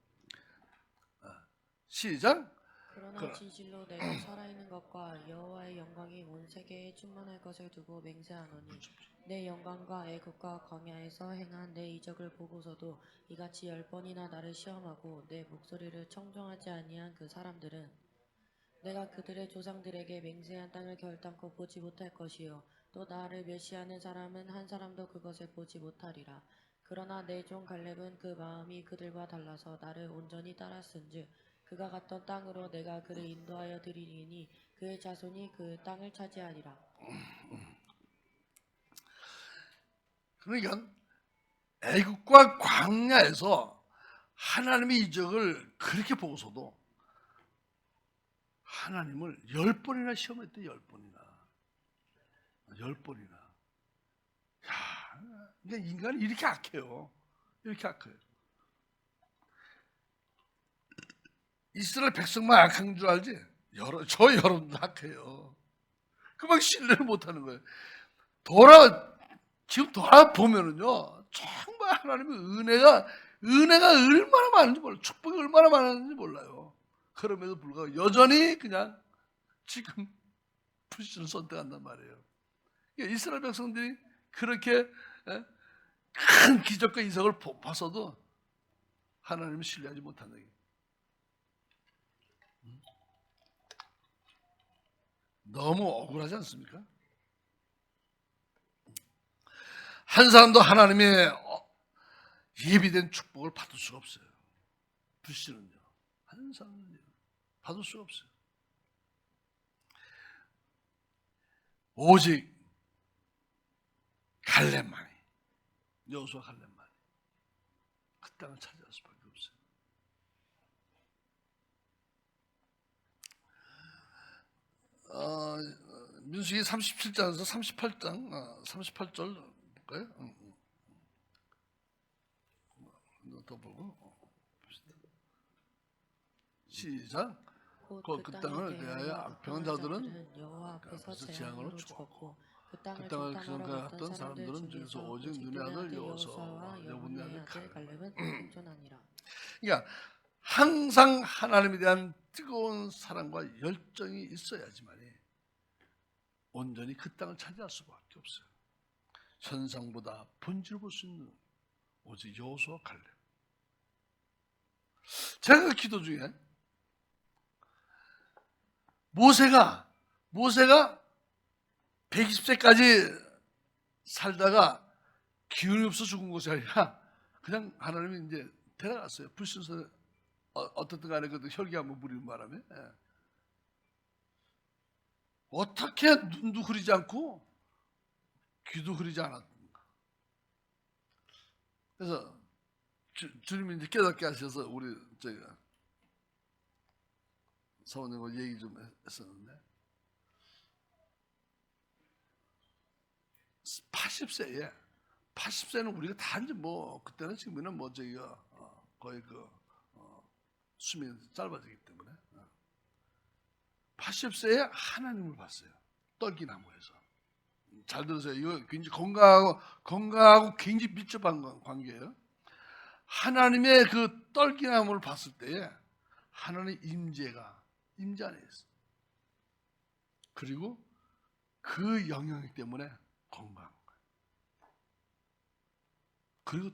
시작. 그러나 진실로 내가 살아있는 것과 여호와의 영광이 온 세계에 충만할 것을 두고 맹세하노니 내 영광과 애국과 광야에서 행한 내 이적을 보고서도 이같이 10번이나 나를 시험하고 내 목소리를 청종하지 아니한 그 사람들은 내가 그들의 조상들에게 맹세한 땅을 결단코 보지 못할 것이요 또 나를 멸시하는 사람은 한 사람도 그것을 보지 못하리라. 그러나 내 종 갈렙은 그 마음이 그들과 달라서 나를 온전히 따랐은즉 그가 갔던 땅으로 내가 그를 인도하여 드리리니 그의 자손이 그 땅을 차지하리라. 그러니까 애국과 광야에서 하나님의 이적을 그렇게 보고서도 하나님을 10번이나 시험했대. 10번이나. 야, 그러니까 인간이 이렇게 악해요. 이렇게 악해요. 이스라엘 백성만 악한 줄 알지? 여러분도 악해요. 그만 신뢰를 못하는 거예요. 지금 돌아보면은요, 정말 하나님의 은혜가 얼마나 많은지 몰라요. 축복이 얼마나 많은지 몰라요. 그럼에도 불구하고 여전히 그냥 지금 불신을 선택한단 말이에요. 이스라엘 백성들이 그렇게 큰 기적과 이적을 봐서도 하나님을 신뢰하지 못한다. 너무 억울하지 않습니까? 한 사람도 하나님의 예비된 축복을 받을 수가 없어요. 불신은요. 한 사람은요. 받을 수가 없어요. 오직 갈렙만이, 여호수아 갈렙만이 그 땅을 차지할 수밖에 없어요. 민수기 37장에서 38절 볼까요? 더 보고 시작. 그 땅을 대하여 악평한 자들은 여호와 앞에서 재앙으로 죽었고 그 땅을 그전에 갔던 갔던 사람들은 중에서 오직 눈의 아들 여호수아와 여분의 아들 갈렙은 생존하니라. 그러니까 항상 하나님에 대한 뜨거운 사랑과 열정이 있어야지만이 온전히 그 땅을 차지할 수밖에 없어요. 현상보다 본질을 볼 수 있는 오직 여호수아 갈렙. 제가 기도 중에 모세가 120세까지 살다가 기운이 없어 죽은 것이 아니라 그냥 하나님이 이제 데려갔어요. 불신서 어떻든 간에 그 혈기 한번 부리는 바람에. 어떻게 눈도 흐리지 않고 귀도 흐리지 않았던가. 그래서 주님이 이제 깨닫게 하셔서 우리 저희가 사모님과 얘기 좀 했었는데 80세는 우리가 다 이제 뭐 그때는 지금은 뭐 저희가 거의 그 수명이 짧아지기 때문에 80세에 하나님을 봤어요. 떨기나무에서. 잘 들으세요. 이거 굉장히 건강하고 굉장히 밀접한 관계예요. 하나님의 그 떨기나무를 봤을 때에 하나님의 임재 안에 있어요. 그리고 그 영향력 때문에 건강한 거예요. 그리고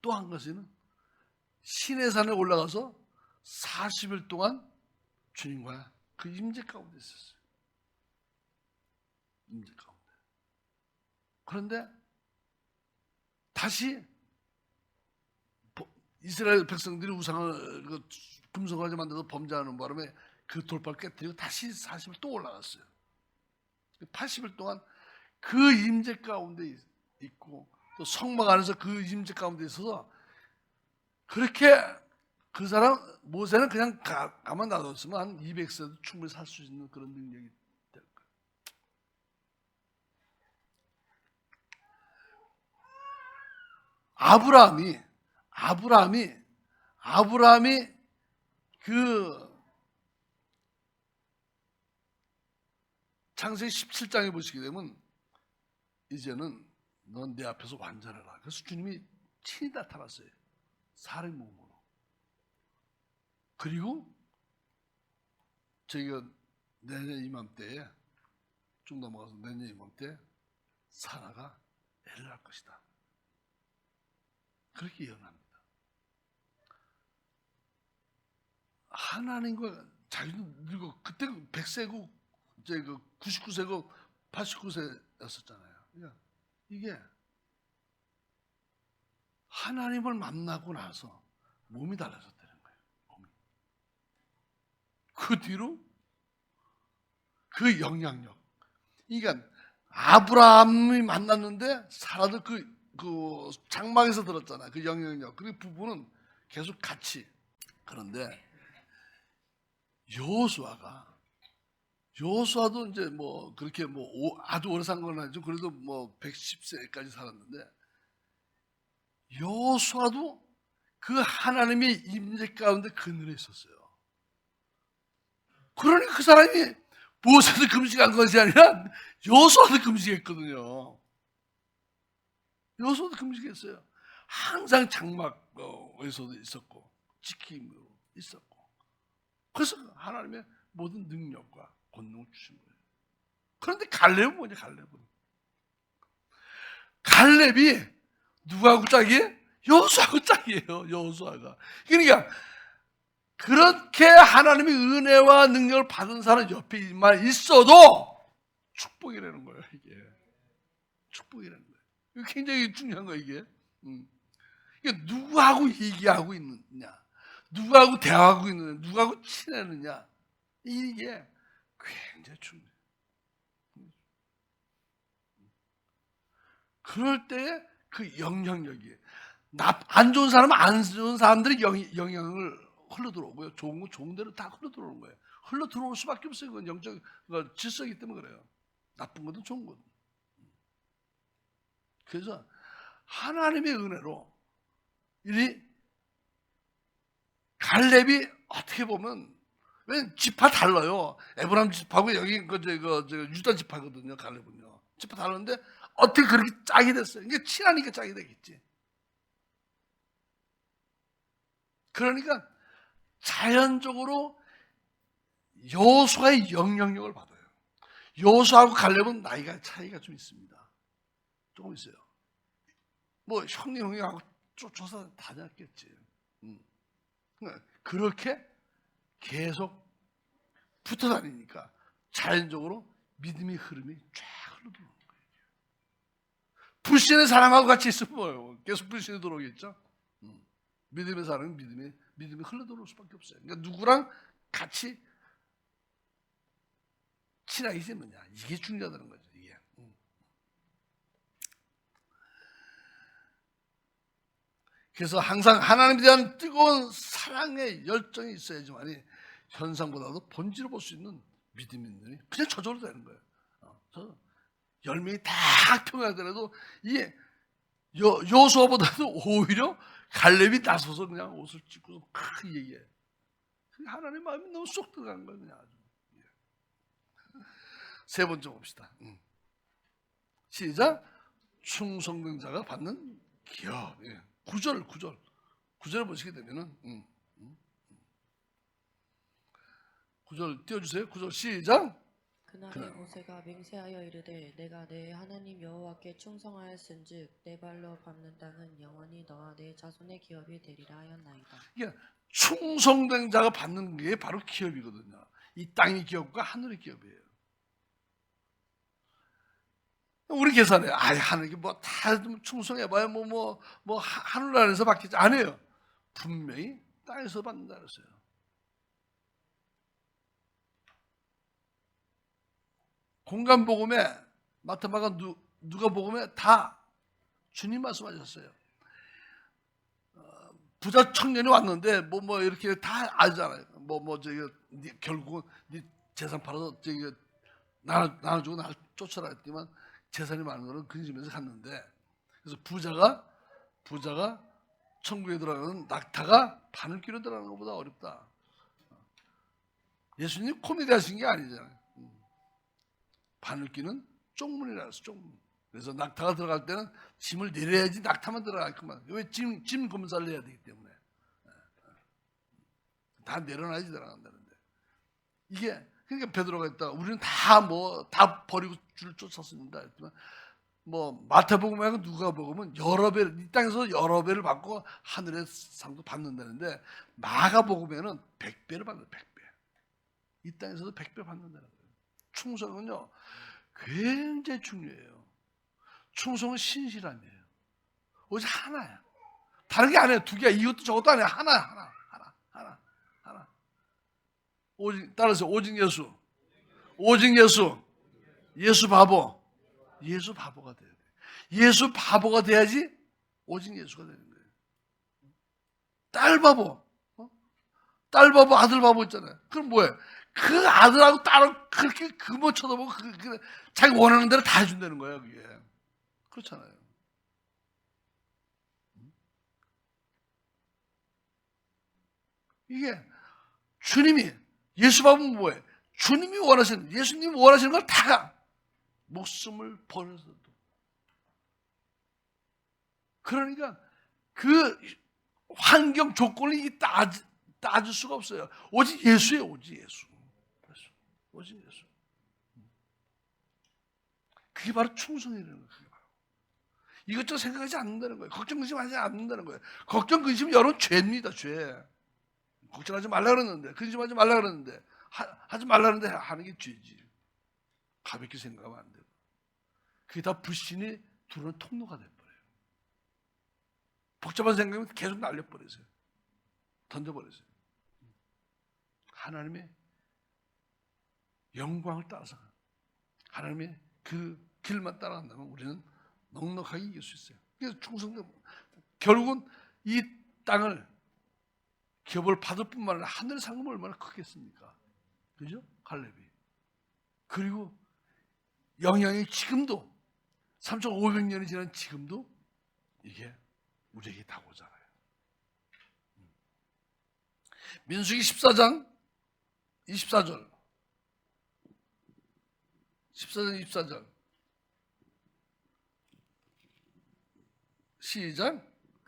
또 한 가지는 시내산에 올라가서 40일 동안 주님과 그 임재 가운데 있었어요. 임재 가운데. 그런데 다시 이스라엘 백성들이 우상을 금송아지 만들어서 범죄하는 바람에 그 돌파를 깨뜨리고 다시 40일 또 올라갔어요. 80일 동안 그 임재 가운데 있고 또 성막 안에서 그 임재 가운데 있어서 그렇게 그 사람 모세는 그냥 가만 놔뒀으면 한 200세도 충분히 살 수 있는 그런 능력이 될 거예요. 아브라함이 그 창세기 17장에 보시게 되면 이제는 넌 내 앞에서 완전해라. 그래서 주님이 친히 나타났어요. 사람의 몸으로. 그리고 저희가 내년 이맘때에 쭉 넘어가서 내년 이맘때 사라가 애를 낳을 것이다. 그렇게 예언합니다. 하나님과 자기는 늙어 그때 100세고 이제 그 99세고 89세였었잖아요. 그러니까 이게 하나님을 만나고 나서 몸이 달라졌다는 거예요. 몸이. 그 뒤로 그 영향력. 그러니까 아브라함이 만났는데 사라도 그 장막에서 들었잖아요. 그 영향력. 그리고 부부는 계속 같이. 그런데 여호수아도 이제 뭐 그렇게 뭐 아주 오래 산 건 아니죠. 그래도 뭐 110세까지 살았는데 여호수아도 그 하나님의 임재 가운데 그늘에 있었어요. 그러니까 그 사람이 모세도 금식한 것이 아니라 여호수아도 금식했거든요. 여호수아도 금식했어요. 항상 장막에서도 있었고 지킴으로 있었고 그래서 하나님의 모든 능력과 권능을 주신 거예요. 그런데 갈렙은 뭐냐? 갈렙이 누구하고 짝이에요? 여호수아하고 짝이에요. 여호수아가. 그러니까 그렇게 하나님의 은혜와 능력을 받은 사람 옆에만 있어도 축복이라는 거예요. 이게 축복이라는 거예요. 이게 굉장히 중요한 거예요. 이게 누구하고 얘기하고 있느냐, 누구하고 대화하고 있느냐, 누구하고 친하느냐 이게 굉장히 중요해요. 그럴 때 그 영향력이 안 좋은 사람은 안 좋은 사람들이 영향을 흘러 들어오고요. 좋은 건 좋은 대로 다 흘러 들어오는 거예요. 흘러 들어올 수밖에 없어요. 그건 영적 질서이기 때문에 그래요. 나쁜 것도 좋은 것도. 그래서 하나님의 은혜로 이 갈렙이 어떻게 보면 왜 지파 달라요. 에브라임 지파고 여기 유다 지파거든요. 갈렙은요. 지파 다른데 어떻게 그렇게 짝이 됐어요? 이게 친하니까 짝이 되겠지. 그러니까 자연적으로 여호수아의 영향력을 받아요. 여호수아하고 갈렙은 나이가 차이가 좀 있습니다. 조금 있어요. 뭐 형님하고 쫓아서 다녔겠지. 그렇게 계속 붙어 다니니까 자연적으로 믿음의 흐름이 쫙 흘러들어오는 거예요. 불신의 사람하고 같이 있으면 뭐예요? 계속 불신이 들어오겠죠. 믿음의 사람은 믿음이 흘러들어올 수밖에 없어요. 그러니까 누구랑 같이 친하게 지내느냐, 이게 중요하다는 거죠. 이게. 그래서 항상 하나님에 대한 뜨거운 사랑의 열정이 있어야지만이 현상보다도 본질을 볼 수 있는 믿음인들이 그냥 저절로 되는 거예요. 열매이 다 펴나더라도 이게 여호수아보다도 오히려 갈렙이 나서서 그냥 옷을 찢고 막 얘기해. 하나님 마음이 너무 쏙 들어가는 거예요. 그냥 아주. 세 번째 봅시다. 시작. 충성된 자가 받는 기업. 9절을 보시게 되면은 9절 띄워주세요. 9절 시작. 그날에 모세가 맹세하여 이르되 내가 내 하나님 여호와께 충성하였은즉 내 발로 밟는 땅은 영원히 너와 내 자손의 기업이 되리라 하였나이다. 이게 충성된 자가 받는 게 바로 기업이거든요. 이 땅의 기업과 하늘의 기업이에요. 우리 계산해. 하늘이 뭐 다 충성해봐야 뭐 하늘나라에서 받겠지. 아니에요. 분명히 땅에서 받는다 그랬어요. 공간복음에 마태마가 누가복음에 다 주님 말씀하셨어요. 부자 청년이 왔는데 뭐 이렇게 다 알잖아요. 저기 결국은 네 재산 팔아서 저기 나눠주고 나를 쫓아라 했지만 재산이 많은 거는 근심해서 갔는데, 그래서 부자가 천국에 들어가는 낙타가 바늘귀로 들어가는 것보다 어렵다. 예수님 코미디 하신 게 아니잖아요. 바늘귀는 쪽문이라 해서 쪽문. 그래서 낙타가 들어갈 때는 짐을 내려야지 낙타만 들어가겠구만. 왜 짐 검사를 해야 되기 때문에. 다 내려놔야지 들어간다는데. 이게 그러니까 베드로가 했다. 우리는 다 버리고 주를 쫓았습니다. 했지만 마태복음하고 누가복음은 여러 배, 이 땅에서 여러 배를 받고 하늘의 상도 받는다는데, 마가복음에는 100배를 받는다. 100배. 이 땅에서도 100배 받는다는 거예요. 충성은요 굉장히 중요해요. 충성은 신실함이에요. 오직 하나야. 다른 게 아니에요. 두 개야. 이것도 저것도 아니야. 하나. 따라서 오직 예수. 예수 바보가 돼야 돼. 예수 바보가 돼야지 오직 예수가 되는 거예요. 딸 바보, 아들 바보 있잖아요. 그럼 뭐예요? 그 아들하고 딸을 그렇게 그뭐 쳐다보고 자기 원하는 대로 다 해준다는 거예요. 그게 그렇잖아요. 이게 주님이 예수 바보는 뭐예요? 주님이 원하시는, 예수님이 원하시는 걸 다 목숨을 버려서도. 그러니까 그 환경 조건이 따질 수가 없어요. 오직 예수예요. 오직 예수. 그게 바로 충성이라는 거예요. 그게 바로. 이것저것 생각하지 않는다는 거예요. 걱정 근심하지 않는다는 거예요. 걱정 근심 여러분 죄입니다. 죄. 걱정하지 말라 그러는데, 근심하지 말라 그러는데, 하지 말라 그러는데 하는 게 죄지. 가볍게 생각하면 안 돼요. 그게 다 불신이 들어오는 통로가 돼버려요. 복잡한 생각이면 계속 날려버리세요. 던져버리세요. 하나님의 영광을 따라서 하나님의 그 길만 따라간다면 우리는 넉넉하게 이길 수 있어요. 그래서 충성도 결국은 이 땅을 기업을 받을 뿐만 아니라 하늘의 상금은 얼마나 크겠습니까? 그죠? 갈렙이. 그리고 영향이 지금도 3,500년이 지난 지금도 이게 우리에게 다가오잖아요. 민수기 14장 24절 14절 시작.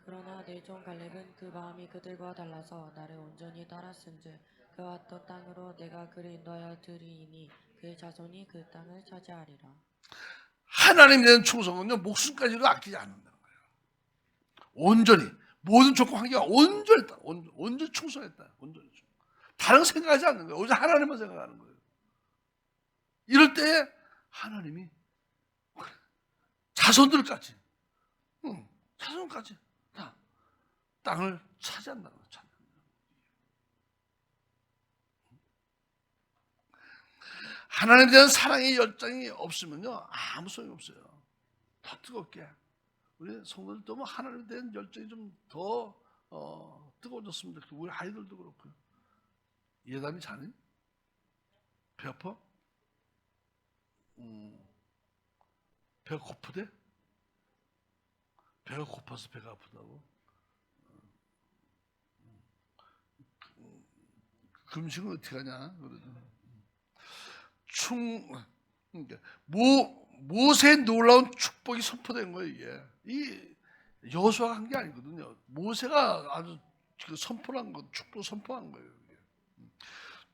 그러나 내 종 갈렙은 그 마음이 그들과 달라서 나를 온전히 따랐은즉 그와 또 땅으로 내가 그를 인도하여 드리이니 그의 자손이 그 땅을 차지하리라. 하나님에 대한 충성은요, 목숨까지도 아끼지 않는다는 거예요. 온전히 모든 조건 환경 온전했다. 온전히 충성했다. 온전히 충성. 다른 거 생각하지 않는 거예요. 오직 하나님만 생각하는 거예요. 이럴 때 하나님이 자손들까지, 자손까지 다 땅을 차지한다는 거예요. 하나님에 대한 사랑의 열정이 없으면요, 아무 소용이 없어요. 더 뜨겁게 우리 성도들도 뭐 하나님에 대한 열정이 좀 더 뜨거워졌으면 좋겠고, 우리 아이들도 그렇고요. 예담이 자니? 배 아파? 배가 고프대? 배가 고파서 배가 아프다고? 금식은 어떻게 하냐? 그래도 모세의 놀라운 축복이 선포된 거예요. 이게 이 여호수아가 한 게 아니거든요. 모세가 아주 그 선포한 거, 축복 선포한 거예요. 이게.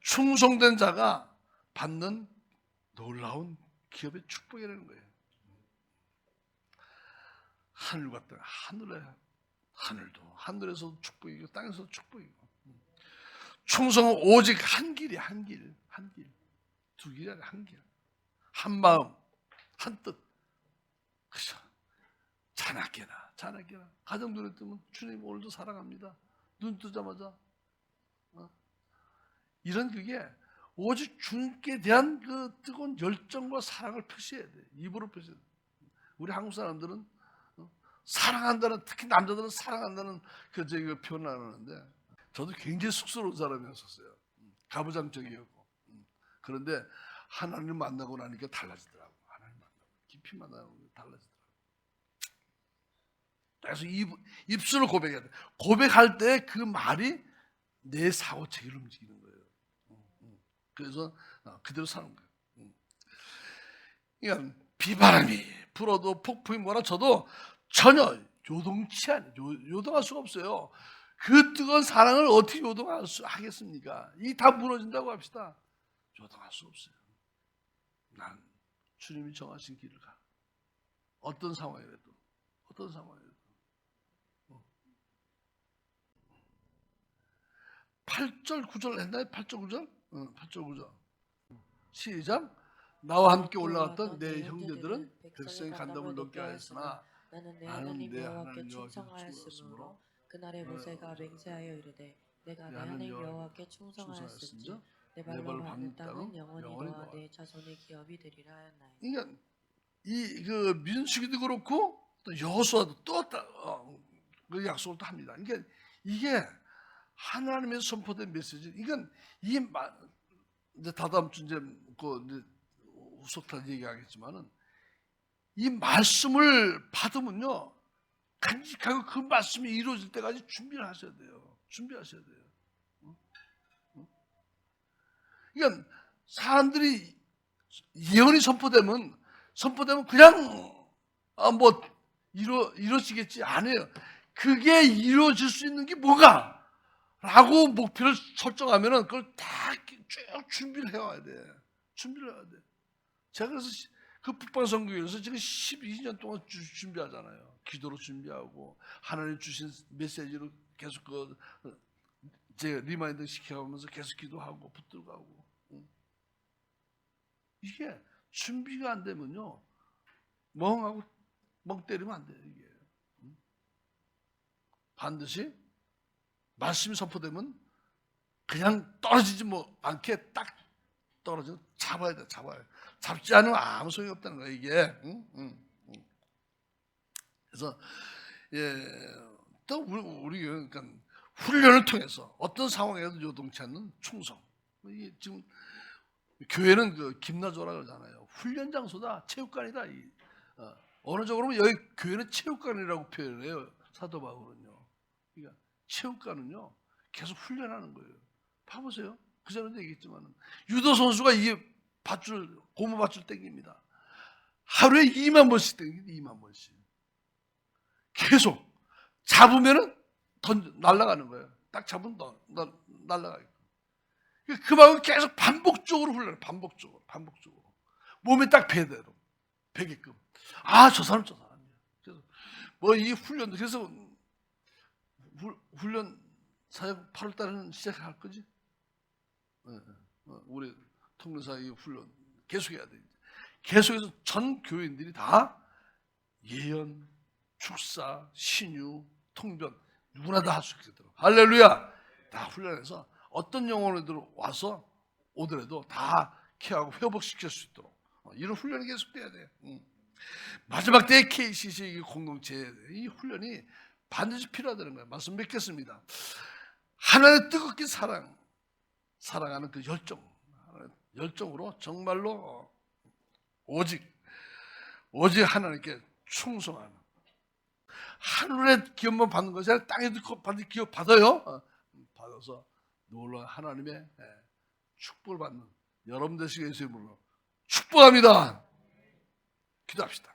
충성된 자가 받는 놀라운 기업의 축복이라는 거예요. 하늘과 땅, 하늘에서도 축복이고 땅에서도 축복이고. 충성은 오직 한 길이야, 한 길. 두 길이 아니라 한 길. 한 마음, 한 뜻. 그죠? 자나깨나. 가정 눈에 뜨면 주님 오늘도 사랑합니다. 눈 뜨자마자. 이런 그게 오직 주님께 대한 그 뜨거운 열정과 사랑을 표시해야 돼. 입으로 표시해야 돼. 우리 한국 사람들은 사랑한다는, 특히 남자들은 사랑한다는 그 표현을 안 하는데, 저도 굉장히 쑥스러운 사람이었었어요. 가부장적이었고. 그런데 하나님 만나고 나니까 달라지더라고. 하나님 만나고 깊이 만나고 달라지더라고. 그래서 입술로 고백해야 돼. 고백할 때 그 말이 내 사고 체계를 움직이는 거예요. 그래서 그대로 사는 거예요. 그러니까 비바람이 불어도 폭풍이 몰아쳐도 전혀 요동치 않아요. 요동할 수가 없어요. 그 뜨거운 사랑을 어떻게 요동하겠습니까? 이 다 무너진다고 합시다. 요동할 수 없어요. 난 주님이 정하신 길을 가. 어떤 상황이라도. 8절 9절 했나요? 8절 9절? 8절 9절. 시작. 나와 함께 올라갔던 내 형제들은 백성의 간담을 넘게 하였으나 나는 내 나는 하나님 내 여호와께 하나님 여호와께 충성하였으므로 충성하였으므로 그날에 모세가 맹세하여 이르되 내가 내 하나님 하나님 여호와께 여호와께 충성하였은지 충성하였은지 내 내 발로 발로 밟는 밟는 땅은 땅은 영원히 영원히 너와 너와. 내 자손의 기업이 되리라 하였나이다. 그러니까 이 민수기도 그렇고 또 여호수아도 또 그 약속을 또 합니다. 그러니까 이게 하나님에서 선포된 메시지. 이건 이제 다다음 주 이제 후속탄 얘기하겠지만은 이 말씀을 받으면요, 간직하고 그 말씀이 이루어질 때까지 준비를 하셔야 돼요. 그러니까 사람들이 예언이 선포되면 그냥 이루어지겠지 않아요. 그게 이루어질 수 있는 게 뭐가? 라고 목표를 설정하면은 그걸 다 쭉 준비를 해와야 돼. 제가 그래서 그 북방선교에서 지금 12년 동안 준비하잖아요. 기도로 준비하고 하나님 주신 메시지로 계속 제가 리마인드 시켜가면서 계속 기도하고 붙들고 하고. 이게 준비가 안 되면요, 멍 때리면 안 돼요. 이게 반드시 말씀이 선포되면 그냥 떨어지지 않게 딱 떨어지면 잡아야 돼. 잡지 않으면 아무 소용이 없다는 거예요. 이게. 그래서 또 우리 그러니까 훈련을 통해서 어떤 상황에도 요동치 않는 충성. 이게 지금 교회는 그 김나조라 그러잖아요. 훈련 장소다, 체육관이다. 어느 쪽으로 보면 여기 교회는 체육관이라고 표현해요. 사도 바울은요. 그러니까 체육관은요, 계속 훈련하는 거예요. 봐보세요. 그 전에도 얘기했지만 유도 선수가 이게 고무 밧줄 땡깁니다. 하루에 2만 번씩 땡깁니다. 2만 번씩. 계속 잡으면은 날아가는 거예요. 딱 잡으면 날아가요. 그만큼 계속 반복적으로 훈련해. 반복적으로. 몸에 딱 배게끔. 아, 저 사람이야. 그래서 뭐 이 훈련도 그래서 훈련 사역 8월 달에는 시작할 거지. 우리 통로사 이 훈련 계속해야 돼. 계속해서 전 교인들이 다 예언, 축사, 신유, 통변 누구나 다 할 수 있도록 할렐루야. 다 훈련해서 어떤 영혼으로 와서 오더라도 다 케어하고 회복시킬 수 있도록 이런 훈련이 계속돼야 돼요. 마지막 때의 KCC 공동체 이 훈련이 반드시 필요하다는 거예요. 말씀 맺겠습니다. 하나님의 뜨겁게 사랑하는 그 열정으로 정말로 오직 하나님께 충성하는 하늘의 기업만 받는 것이 아니라 땅에도 반드시 기업 받아요. 받아서 놀라운 하나님의 축복을 받는 여러분 되시게 예수의 이름으로 축복합니다. 기도합시다.